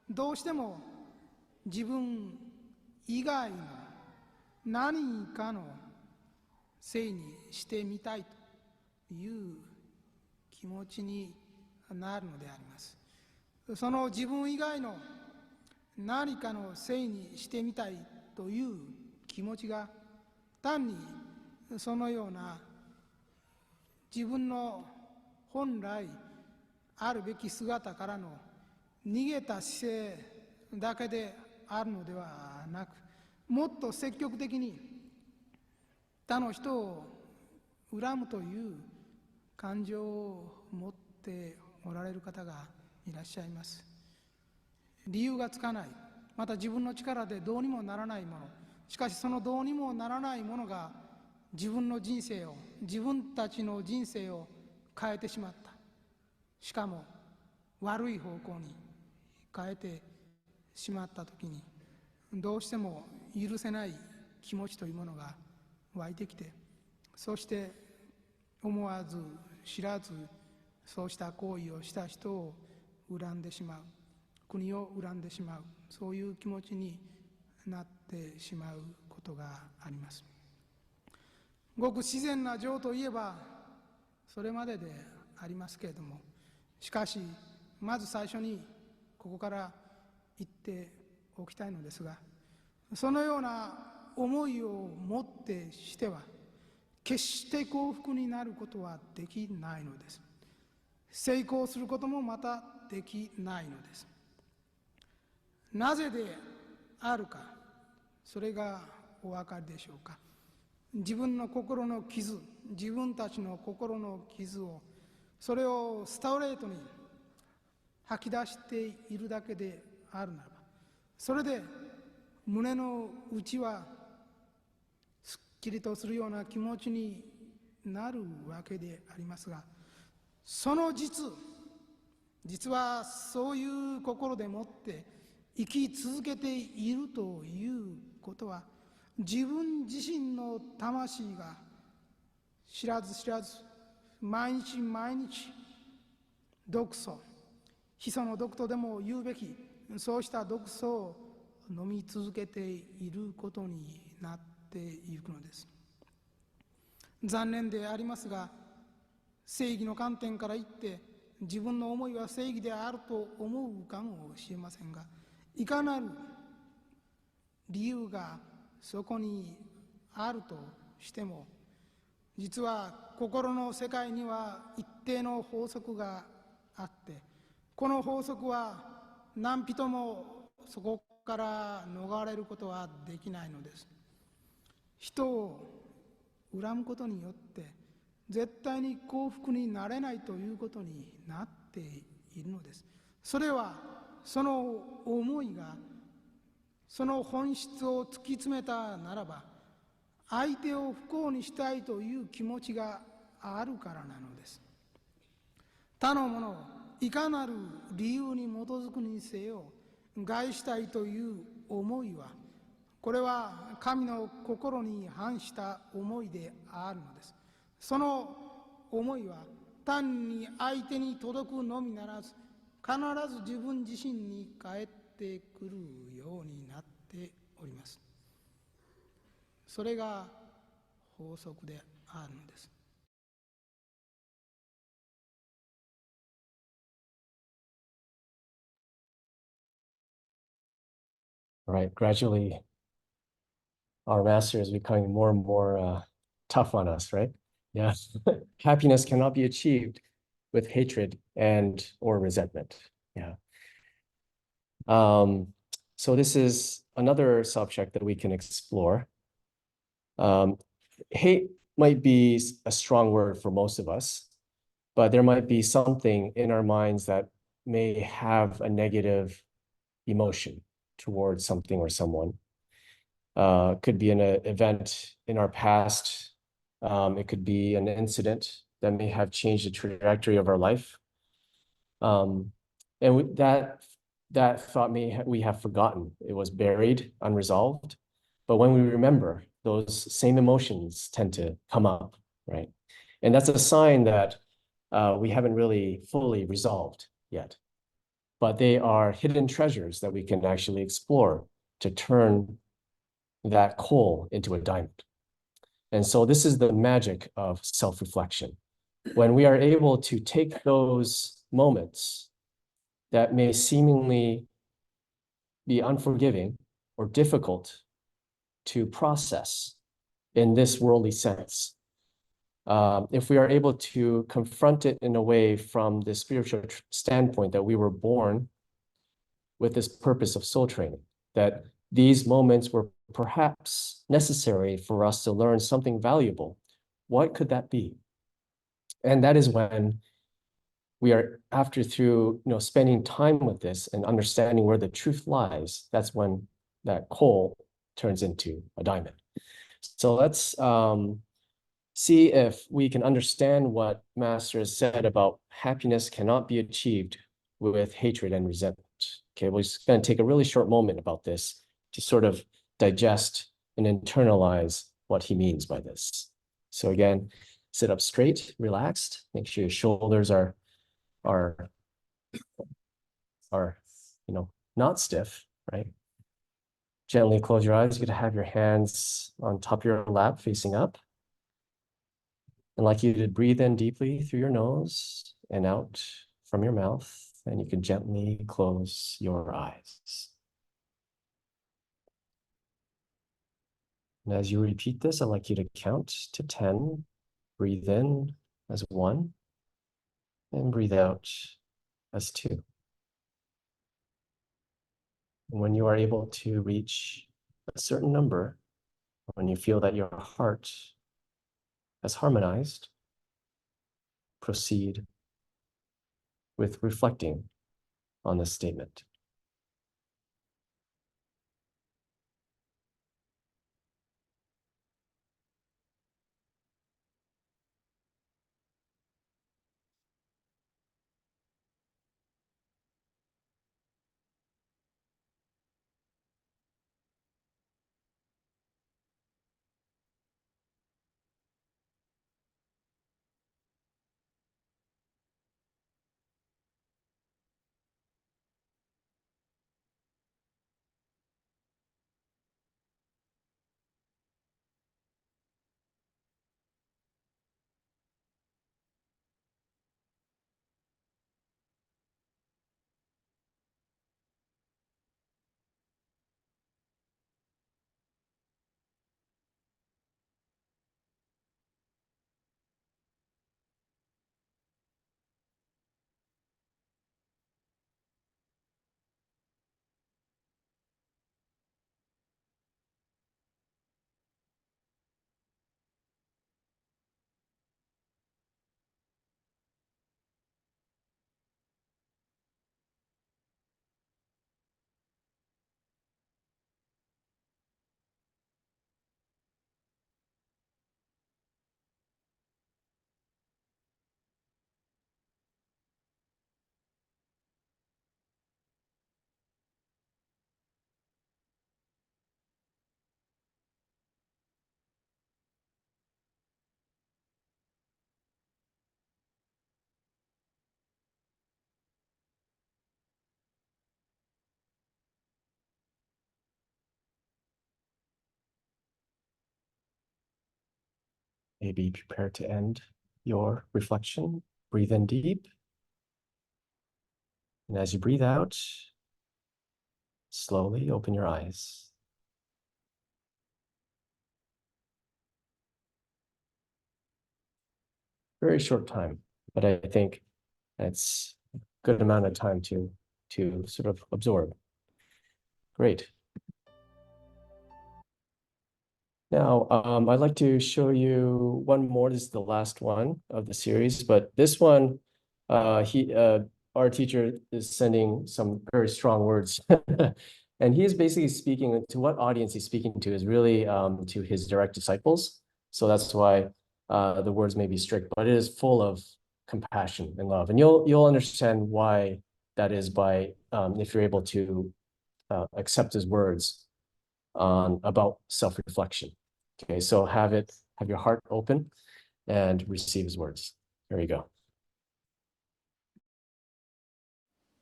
どうしても自分以外の何かのせいにしてみたいという気持ちになるのであります。その自分以外の何かのせいにしてみたいという気持ちが単にそのような自分の本来あるべき姿からの逃げた姿勢だけであるのではなく、もっと積極的に他の人を恨むという感情を持っておられる方がいらっしゃいます。理由がつかない、また自分の力でどうにもならないもの、しかしそのどうにもならないものが自分の人生を、自分たちの人生を変えてしまった。しかも悪い方向に変えてしまったときに、どうしても許せない気持ちというものが湧いてきて、そして思わず知らずそうした行為をした人を恨んでしまう、国を恨んでしまう、そういう気持ちになってしまうことがあります。ごく自然な情といえばそれまででありますけれども、しかしまず最初にここから言っておきたいのですが、そのような思いを持ってしては決して幸福になることはできないのです。成功することもまたできないのです。なぜであるか、それがお分かりでしょうか。自分の心の傷、自分たちの心の傷を、それをストレートに吐き出しているだけであるならば、それで胸の内はすっきりとするような気持ちになるわけでありますが、その実はそういう心でもって生き続けているということは自分自身の魂が知らず知らず毎日毎日毒素、ヒ素の毒とでも言うべきそうした毒素を飲み続けていることになっていくのです。残念でありますが、正義の観点から言って自分の思いは正義であると思うかもしれませんが、いかなる理由がそこにあるとしても、実は心の世界には一定の法則があって、この法則は何人もそこから逃れることはできないのです。人を恨むことによって絶対に幸福になれないということになっているのです。それはその思いがその本質を突き詰めたならば、相手を不幸にしたいという気持ちがあるからなのです。他のものをいかなる理由に基づくにせよ害したいという思いは、これは神の心に反した思いであるのです。その思いは単に相手に届くのみならず、必ず自分自身に返ってくるようになっております。それが法則であるのです。Right. Gradually, our master is becoming more and more tough on us, right? Yeah. Happiness cannot be achieved with hatred and or resentment. Yeah. So this is another subject that we can explore. Hate might be a strong word for most of us, but there might be something in our minds that may have a negative emotion towards something or someone. Could be an event in our past. It could be an incident that may have changed the trajectory of our life. And that thought we have forgotten. It was buried, unresolved. But when we remember, those same emotions tend to come up, right? And that's a sign that we haven't really fully resolved yet. But they are hidden treasures that we can actually explore to turn that coal into a diamond. And so this is the magic of self-reflection. When we are able to take those moments that may seemingly be unforgiving or difficult to process in this worldly sense, if we are able to confront it in a way from the spiritual standpoint that we were born with this purpose of soul training, that these moments were perhaps necessary for us to learn something valuable, what could that be? And that is when we are, through spending time with this and understanding where the truth lies, that's when that coal turns into a diamond. So let's see if we can understand what Master has said about happiness cannot be achieved with hatred and resentment. Okay, we're just going to take a really short moment about this to sort of digest and internalize what he means by this. So again, sit up straight, relaxed, make sure your shoulders are not stiff, right? Gently close your eyes. You're going to have your hands on top of your lap facing up. And like you to breathe in deeply through your nose and out from your mouth. And you can gently close your eyes. And as you repeat this, I'd like you to count to 10. Breathe in as 1 and breathe out as 2. And when you are able to reach a certain number, when you feel that your heart has harmonized, proceed with reflecting on this statement. maybe prepare to end your reflection. Breathe in deep. And as you breathe out, slowly open your eyes. Very short time, but I think it's a good amount of time to sort of absorb. Great. Now, I'd like to show you one more. This is the last one of the series, but this one, our teacher is sending some very strong words. And he is basically speaking to what audience he's speaking to is really to his direct disciples. So that's why the words may be strict, but it is full of compassion and love. And you'll understand why that is by if you're able to accept his words about self-reflection. Okay, so have your heart open and receive his words. Here you go.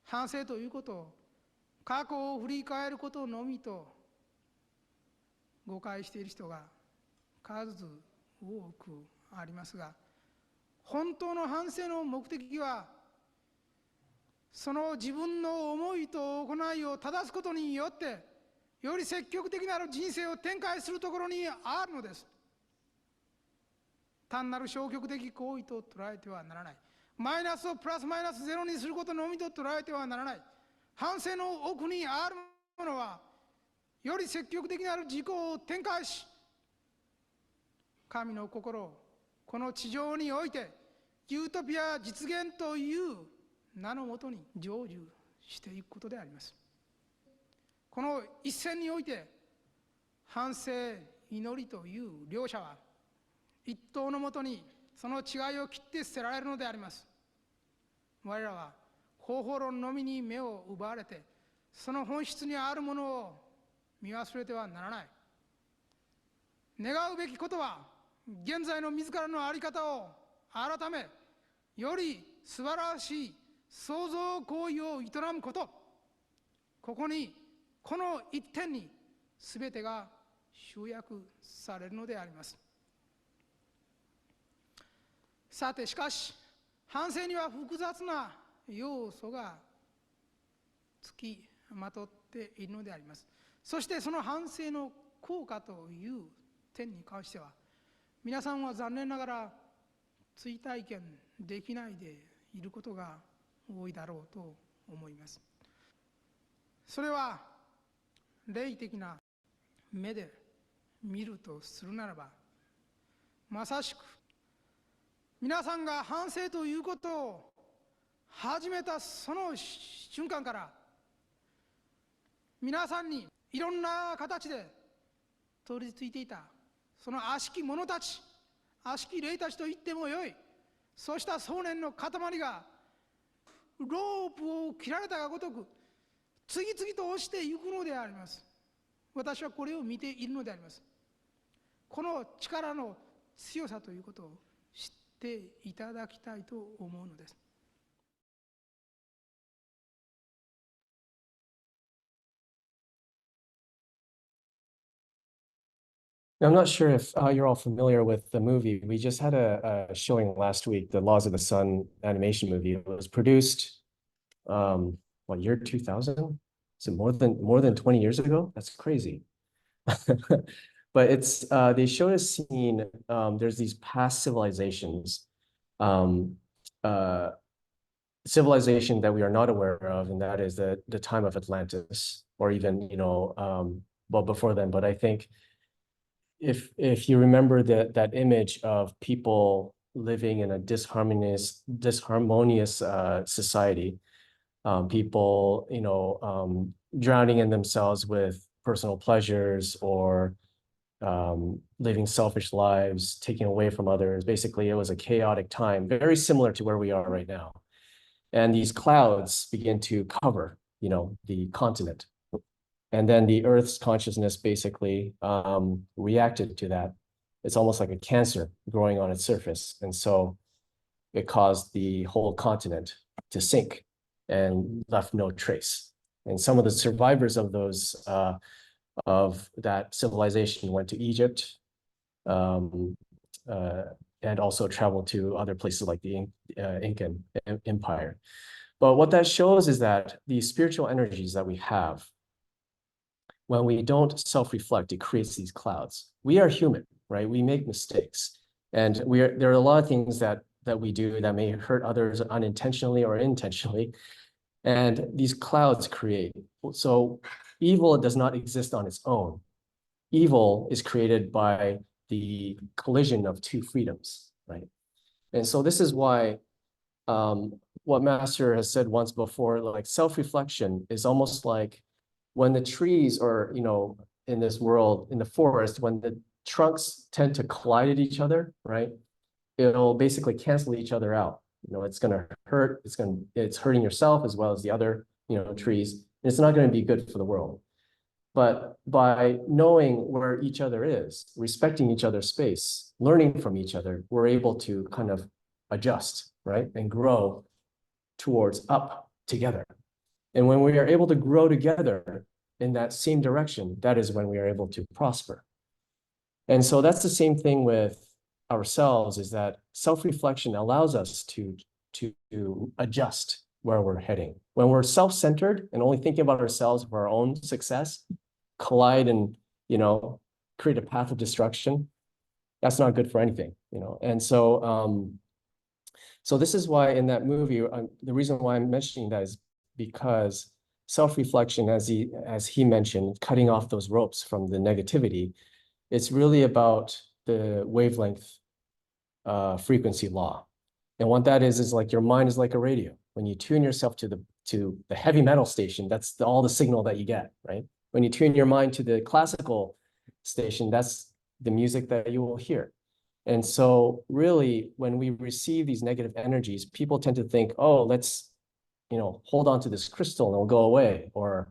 反省ということを、過去を振り返ることのみと誤解している人が数多くありますが、本当の反省の目的は、その自分の思いと行いを正すことによって、より積極的なる人生を展開するところにあるのです。単なる消極的行為と捉えてはならない。マイナスをプラスマイナスゼロにすることのみと捉えてはならない。反省の奥にあるものは、より積極的なる自己を展開し、神の心をこの地上においてユートピア実現という名のもとに成就していくことであります。この一戦において反省、祈りという両者は一刀のもとにその違いを切って捨てられるのであります。我らは方法論のみに目を奪われて、その本質にあるものを見忘れてはならない。願うべきことは、現在の自らの在り方を改め、より素晴らしい創造行為を営むこと。この一点に全てが集約されるのであります。さてしかし、反省には複雑な要素がつきまとっているのであります。そしてその反省の効果という点に関しては、皆さんは残念ながら追体験できないでいることが多いだろうと思います。それは霊的な目で見るとするならば、まさしく皆さんが反省ということを始めたその瞬間から、皆さんにいろんな形で取り付いていたその悪しき者たち、悪しき霊たちと言ってもよい、そうした想念の塊がロープを切られたがごとく次々と落ちていくのであります。私はこれを見ているのであります。この力の強さということを知っていただきたいと思うのです。I'm not sure if you're all familiar with the movie. We just had a showing last week, the Laws of the Sun animation movie. It was produced, what, year 2000? Is it more than 20 years ago? That's crazy. But it's they showed a scene. There's these past civilizations, civilization that we are not aware of, and that is the time of Atlantis, or even well before then. But I think if you remember that image of people living in a disharmonious society, people drowning in themselves with personal pleasures, or living selfish lives, taking away from others. Basically, it was a chaotic time, very similar to where we are right now. And these clouds begin to cover, the continent. And then the Earth's consciousness basically reacted to that. It's almost like a cancer growing on its surface. And so it caused the whole continent to sink and left no trace. And some of the survivors of those of that civilization went to Egypt, and also traveled to other places like the Incan Empire. But what that shows is that these spiritual energies that we have, when we don't self-reflect, it creates these clouds. We are human, right? We make mistakes. And there are a lot of things that we do that may hurt others unintentionally or intentionally. And these clouds create. So evil does not exist on its own. Evil is created by the collision of two freedoms, right? And so this is why what Master has said once before, like self-reflection is almost like when the trees are, in this world, in the forest, when the trunks tend to collide at each other, right? It'll basically cancel each other out. It's going to hurt. It's hurting yourself as well as the other, trees. And it's not going to be good for the world. But by knowing where each other is, respecting each other's space, learning from each other, we're able to kind of adjust, right? And grow towards up together. And when we are able to grow together in that same direction, that is when we are able to prosper. And so that's the same thing with ourselves, is that self-reflection allows us to adjust where we're heading. When we're self-centered and only thinking about ourselves for our own success, collide and, create a path of destruction, that's not good for anything, And so, so this is why in that movie, the reason why I'm mentioning that is because self-reflection, as he mentioned, cutting off those ropes from the negativity, it's really about the wavelength frequency law. And what that is like your mind is like a radio. When you tune yourself to the heavy metal station, that's all the signal that you get, right? When you tune your mind to the classical station, that's the music that you will hear. And so really, when we receive these negative energies, people tend to think, oh, let's, hold on to this crystal and it'll go away. Or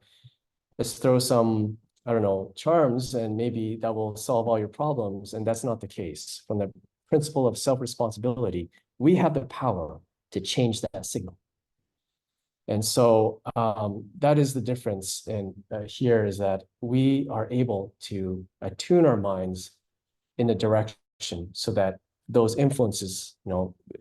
let's throw some, I don't know, charms and maybe that will solve all your problems. And that's not the case. From the principle of self-responsibility, we have the power to change that signal. And so that is the difference here, is that we are able to attune our minds in a direction so that those influences,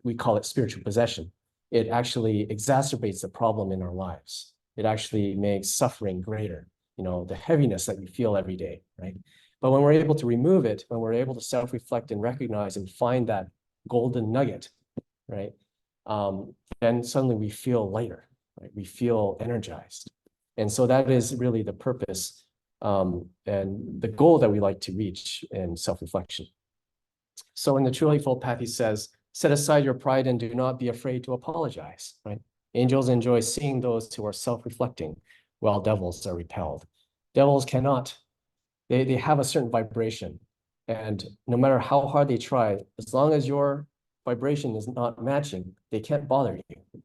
we call it spiritual possession. It actually exacerbates the problem in our lives. It actually makes suffering greater, the heaviness that we feel every day, right? But when we're able to remove it, when we're able to self-reflect and recognize and find that golden nugget, right? Then suddenly we feel lighter, right? We feel energized. And so that is really the purpose and the goal that we like to reach in self-reflection. So in the True Eightfold Path, he says, set aside your pride and do not be afraid to apologize, right? Angels enjoy seeing those who are self-reflecting, while devils are repelled. Devils cannot, they have a certain vibration. And no matter how hard they try, as long as your vibration is not matching, they can't bother you.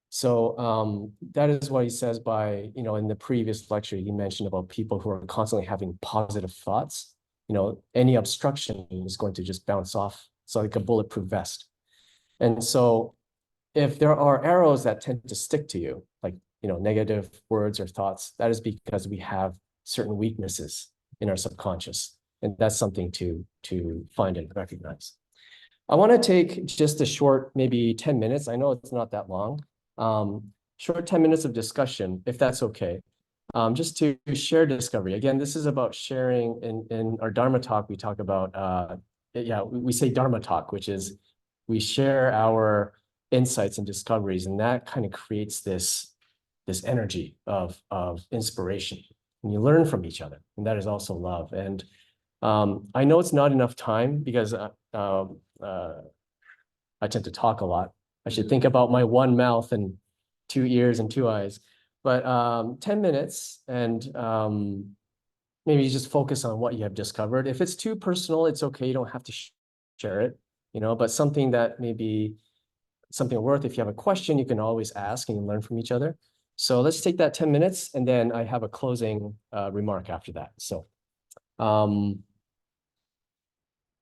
So that is what he says by, in the previous lecture, he mentioned about people who are constantly having positive thoughts. Any obstruction is going to just bounce off. It's like a bulletproof vest. And so if there are arrows that tend to stick to you, like, negative words or thoughts, that is because we have certain weaknesses in our subconscious. And that's something to find and recognize. I want to take just a short, maybe 10 minutes. I know it's not that long. Short 10 minutes of discussion, if that's okay. Just to share discovery. Again, this is about sharing. In our Dharma talk, we talk about, we say Dharma talk, which is we share our insights and discoveries, and that kind of creates this energy of inspiration. And you learn from each other, and that is also love. And I know it's not enough time because I tend to talk a lot. I should think about my one mouth and 2 ears and 2 eyes. But 10 minutes, and maybe you just focus on what you have discovered. If it's too personal, it's okay. You don't have to share it, but something that may be something worth. If you have a question, you can always ask and you learn from each other. So let's take that 10 minutes, and then I have a closing remark after that. So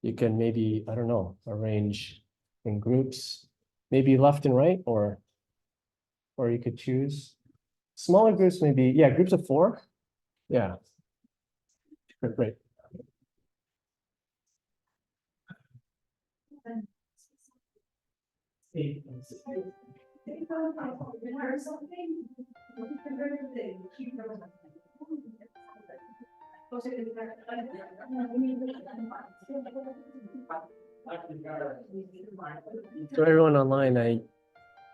you can maybe, I don't know, arrange in groups, maybe left and right, or you could choose smaller groups, maybe, yeah, groups of 4. Yeah. Great. So everyone online, I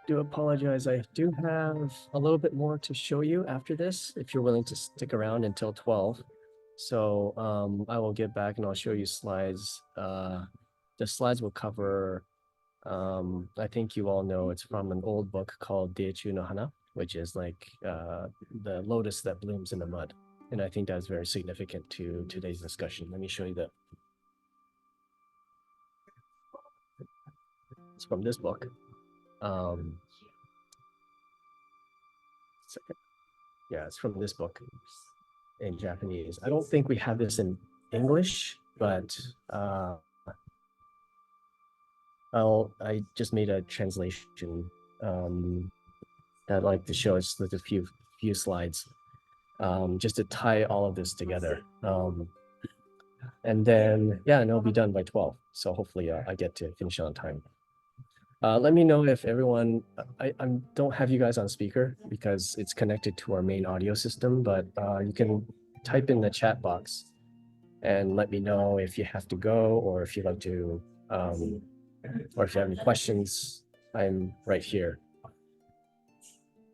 do apologize. I do have a little bit more to show you after this, if you're willing to stick around until 12. So I will get back and I'll show you slides. The slides will cover, I think you all know it's from an old book called Deichu no Hana, which is like the lotus that blooms in the mud. And I think that's very significant to today's discussion. Let me show you it's from this book. Second. Yeah, it's from this book in Japanese. I don't think we have this in English, but I just made a translation that I'd like to show. It's with a few slides, just to tie all of this together. And then yeah, and it'll be done by 12. So hopefully I get to finish on time. Let me know if everyone, I don't have you guys on speaker because it's connected to our main audio system, but you can type in the chat box and let me know if you have to go or if you'd like to, or if you have any questions. I'm right here.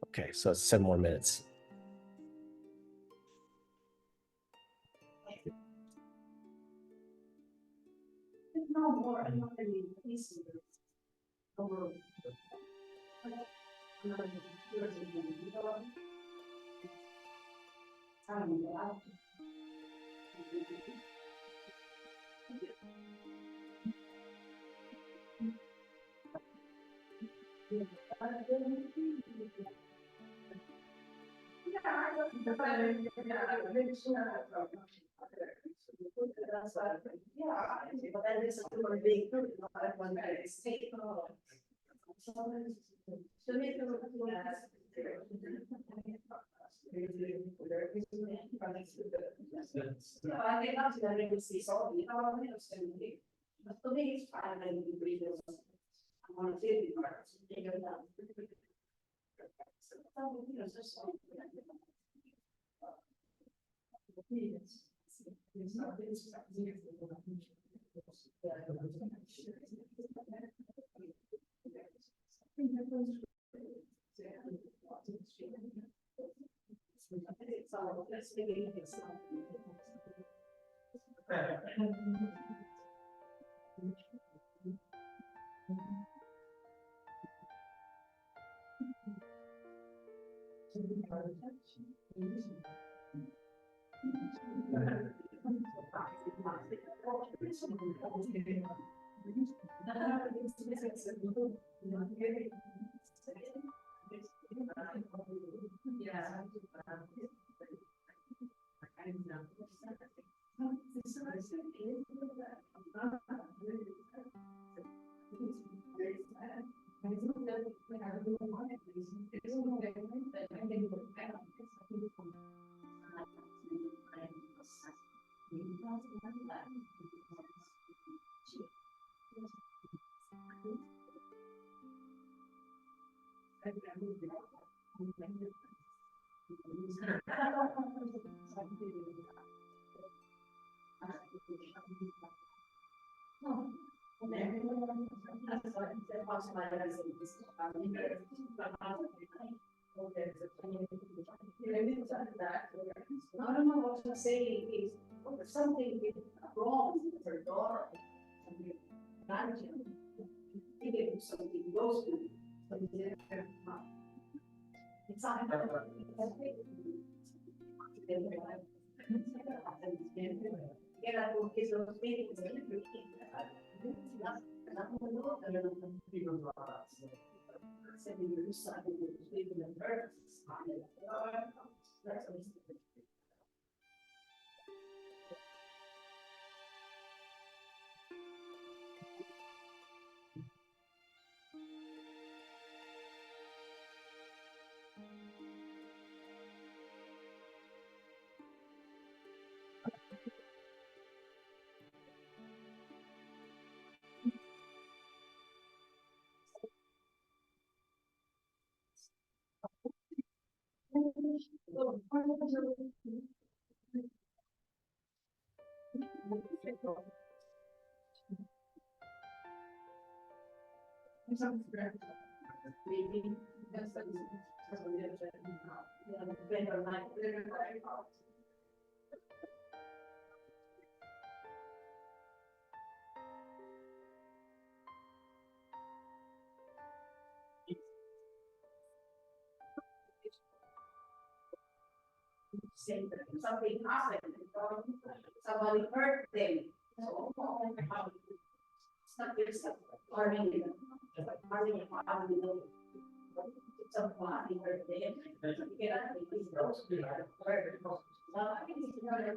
Okay, so it's 7 more minutes. Say that something happened, somebody hurt them. So, it's not just learning, learning how to do. Somebody hurt them. You cannot be these girls who are hurt. I think it's another.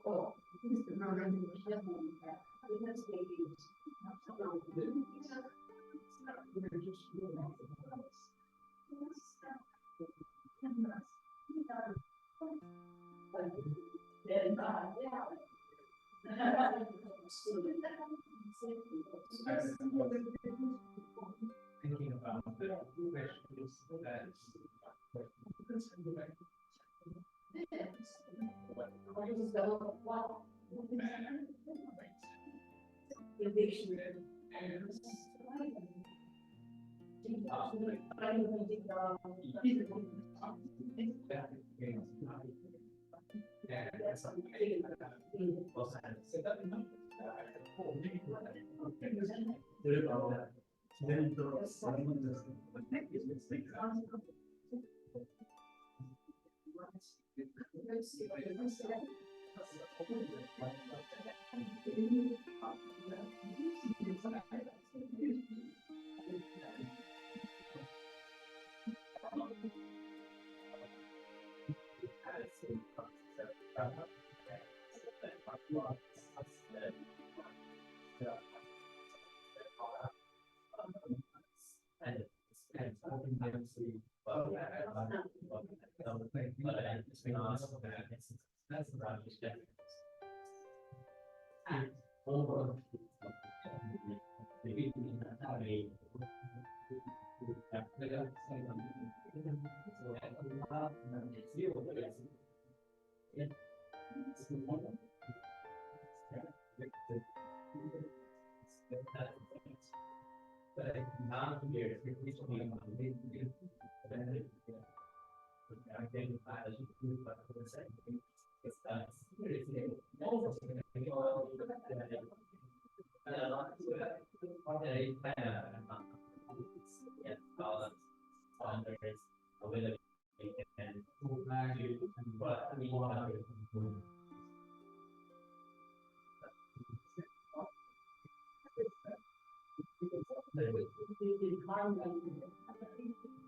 Oh, this is another. Thinking about the questions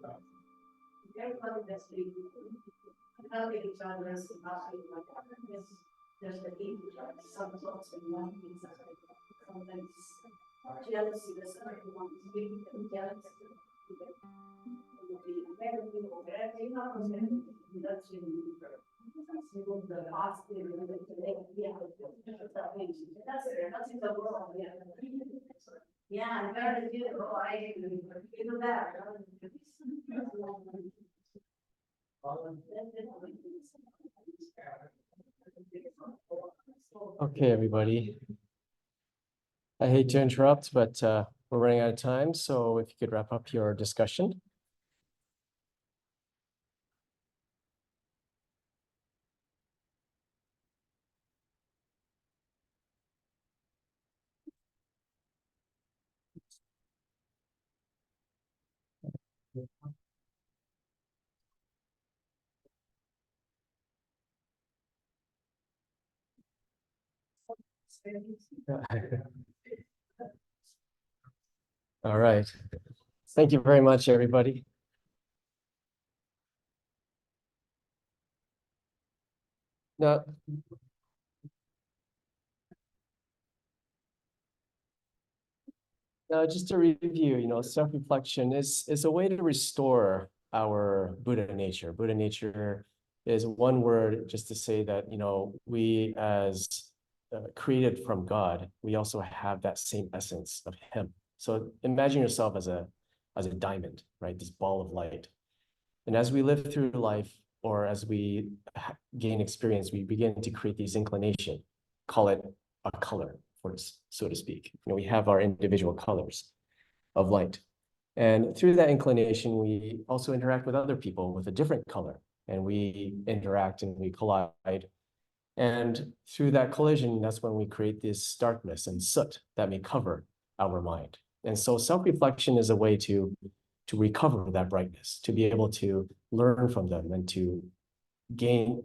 that. Everybody that's been, how they each other is about to like this, there's the age, some sorts of one things that sometimes jealousy, there's something one is being jealous. It will be better people, whatever you know, that's really the positive, yeah, that's it, that's in the world, yeah. Yeah, I'm very good, I do that. Okay, everybody. I hate to interrupt, but we're running out of time, so if you could wrap up your discussion. All right. Thank you very much, everybody. Now, just to review, self-reflection is a way to restore our Buddha nature. Buddha nature is one word just to say that, we as created from God, we also have that same essence of Him. So imagine yourself as a as a diamond, right? This ball of light. And as we live through life, or as we gain experience, we begin to create these inclination, call it a color, so to speak. We have our individual colors of light. And through that inclination, we also interact with other people with a different color, and we interact and we collide. And through that collision, that's when we create this darkness and soot that may cover our mind. And so self-reflection is a way to recover that brightness, to be able to learn from them and to gain,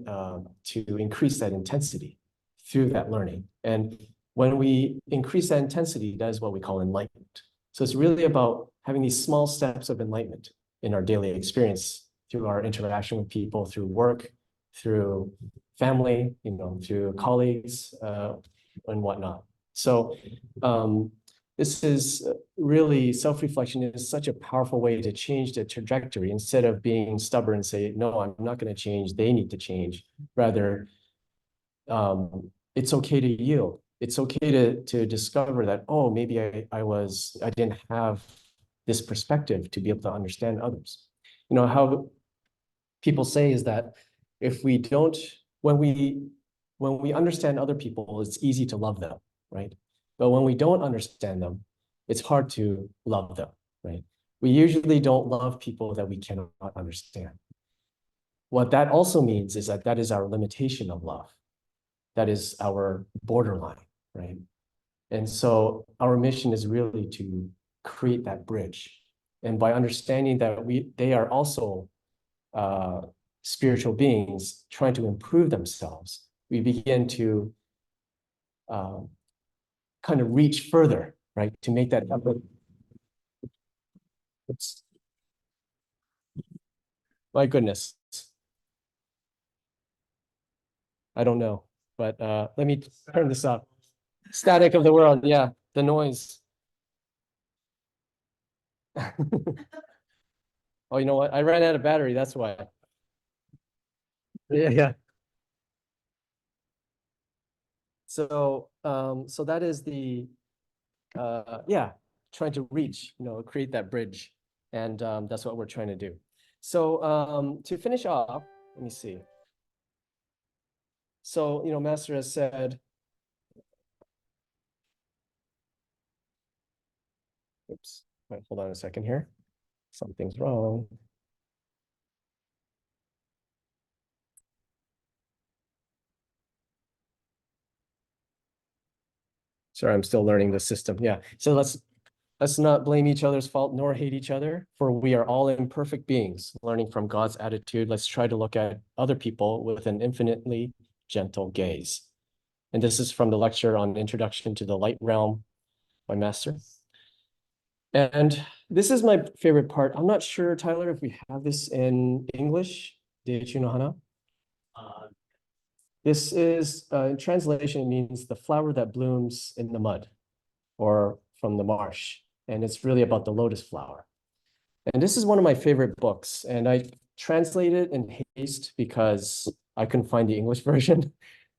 to increase that intensity through that learning. And when we increase that intensity, that is what we call enlightenment. So it's really about having these small steps of enlightenment in our daily experience through our interaction with people, through work, through family, through colleagues, and whatnot. So this is really, self-reflection is such a powerful way to change the trajectory instead of being stubborn and say, no, I'm not going to change, they need to change. Rather, it's okay to yield. It's okay to discover that, oh, maybe I didn't have this perspective to be able to understand others. How people say is that if we don't, when we understand other people, it's easy to love them, right? But when we don't understand them, it's hard to love them, right? We usually don't love people that we cannot understand. What that also means is that is our limitation of love. That is our borderline, right? And so our mission is really to create that bridge. And by understanding that they are also spiritual beings trying to improve themselves, we begin to kind of reach further, right? To make that happen. Oops. My goodness. I don't know, but let me turn this up. Static of the world, yeah, the noise. Oh, you know what? I ran out of battery, that's why. Yeah. So that is the trying to reach, create that bridge. And that's what we're trying to do. So to finish off, let me see. So, Master has said, oops, wait, hold on a second here. Something's wrong. Sorry, I'm still learning the system. Yeah. So let's not blame each other's fault nor hate each other, for we are all imperfect beings learning from God's attitude. Let's try to look at other people with an infinitely gentle gaze. And this is from the lecture on Introduction to the Light Realm by Master. And this is my favorite part. I'm not sure, Tyler, if we have this in English. Deichu no Hana? This is, in translation, it means the flower that blooms in the mud or from the marsh. And it's really about the lotus flower. And this is one of my favorite books. And I translated in haste because I couldn't find the English version.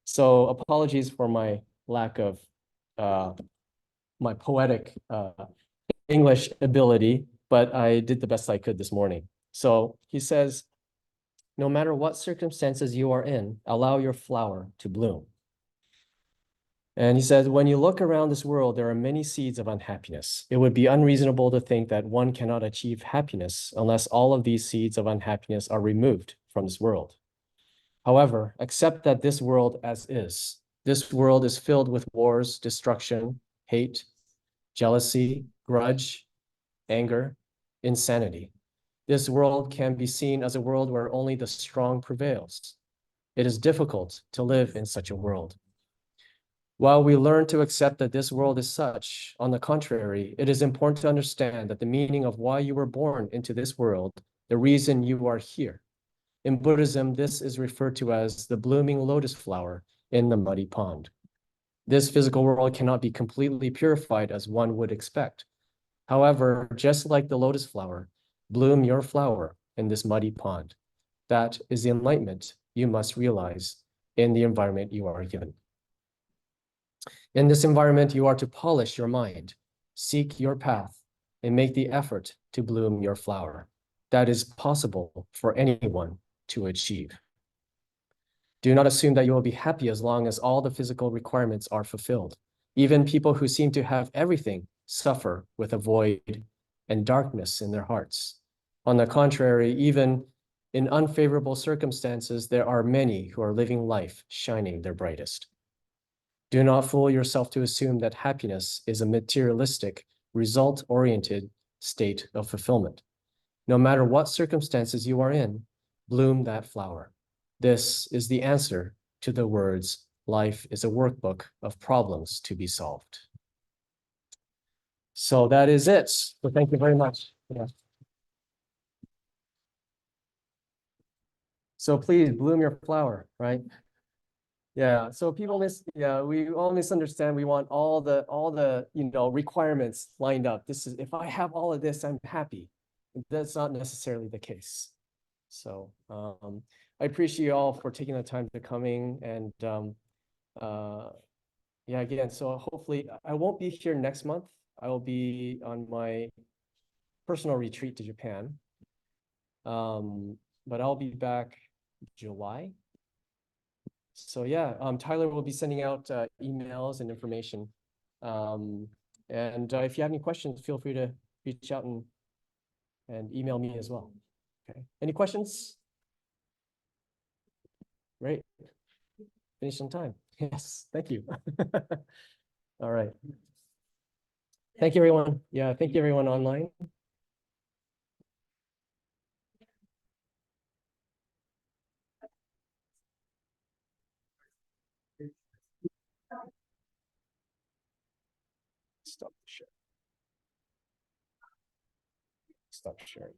So apologies for my lack of my poetic English ability, but I did the best I could this morning. So he says, no matter what circumstances you are in, allow your flower to bloom. And he says, when you look around this world, there are many seeds of unhappiness. It would be unreasonable to think that one cannot achieve happiness unless all of these seeds of unhappiness are removed from this world. However, accept that this world as is. This world is filled with wars, destruction, hate, jealousy, grudge, anger, insanity. This world can be seen as a world where only the strong prevails. It is difficult to live in such a world. While we learn to accept that this world is such, on the contrary, it is important to understand that the meaning of why you were born into this world, the reason you are here. In Buddhism, this is referred to as the blooming lotus flower in the muddy pond. This physical world cannot be completely purified as one would expect. However, just like the lotus flower, bloom your flower in this muddy pond. That is the enlightenment you must realize in the environment you are given. In this environment, you are to polish your mind, seek your path, and make the effort to bloom your flower. That is possible for anyone to achieve. Do not assume that you will be happy as long as all the physical requirements are fulfilled. Even people who seem to have everything suffer with a void and darkness in their hearts. On the contrary, even in unfavorable circumstances, there are many who are living life shining their brightest. Do not fool yourself to assume that happiness is a materialistic, result-oriented state of fulfillment. No matter what circumstances you are in, bloom that flower. This is the answer to the words, life is a workbook of problems to be solved. So that is it. So thank you very much. Yeah. So please bloom your flower, right? Yeah, so we all misunderstand. We want all the requirements lined up. This is, if I have all of this, I'm happy. That's not necessarily the case. So I appreciate you all for taking the time to coming, and yeah, again, so hopefully I won't be here next month. I will be on my personal retreat to Japan. But I'll be back July. So yeah, Tyler will be sending out emails and information. And if you have any questions, feel free to reach out and email me as well. Okay, any questions? Great. Finish on time. Yes, thank you. All right. Thank you, everyone. Yeah, thank you, everyone online. Stop sharing. Stop sharing.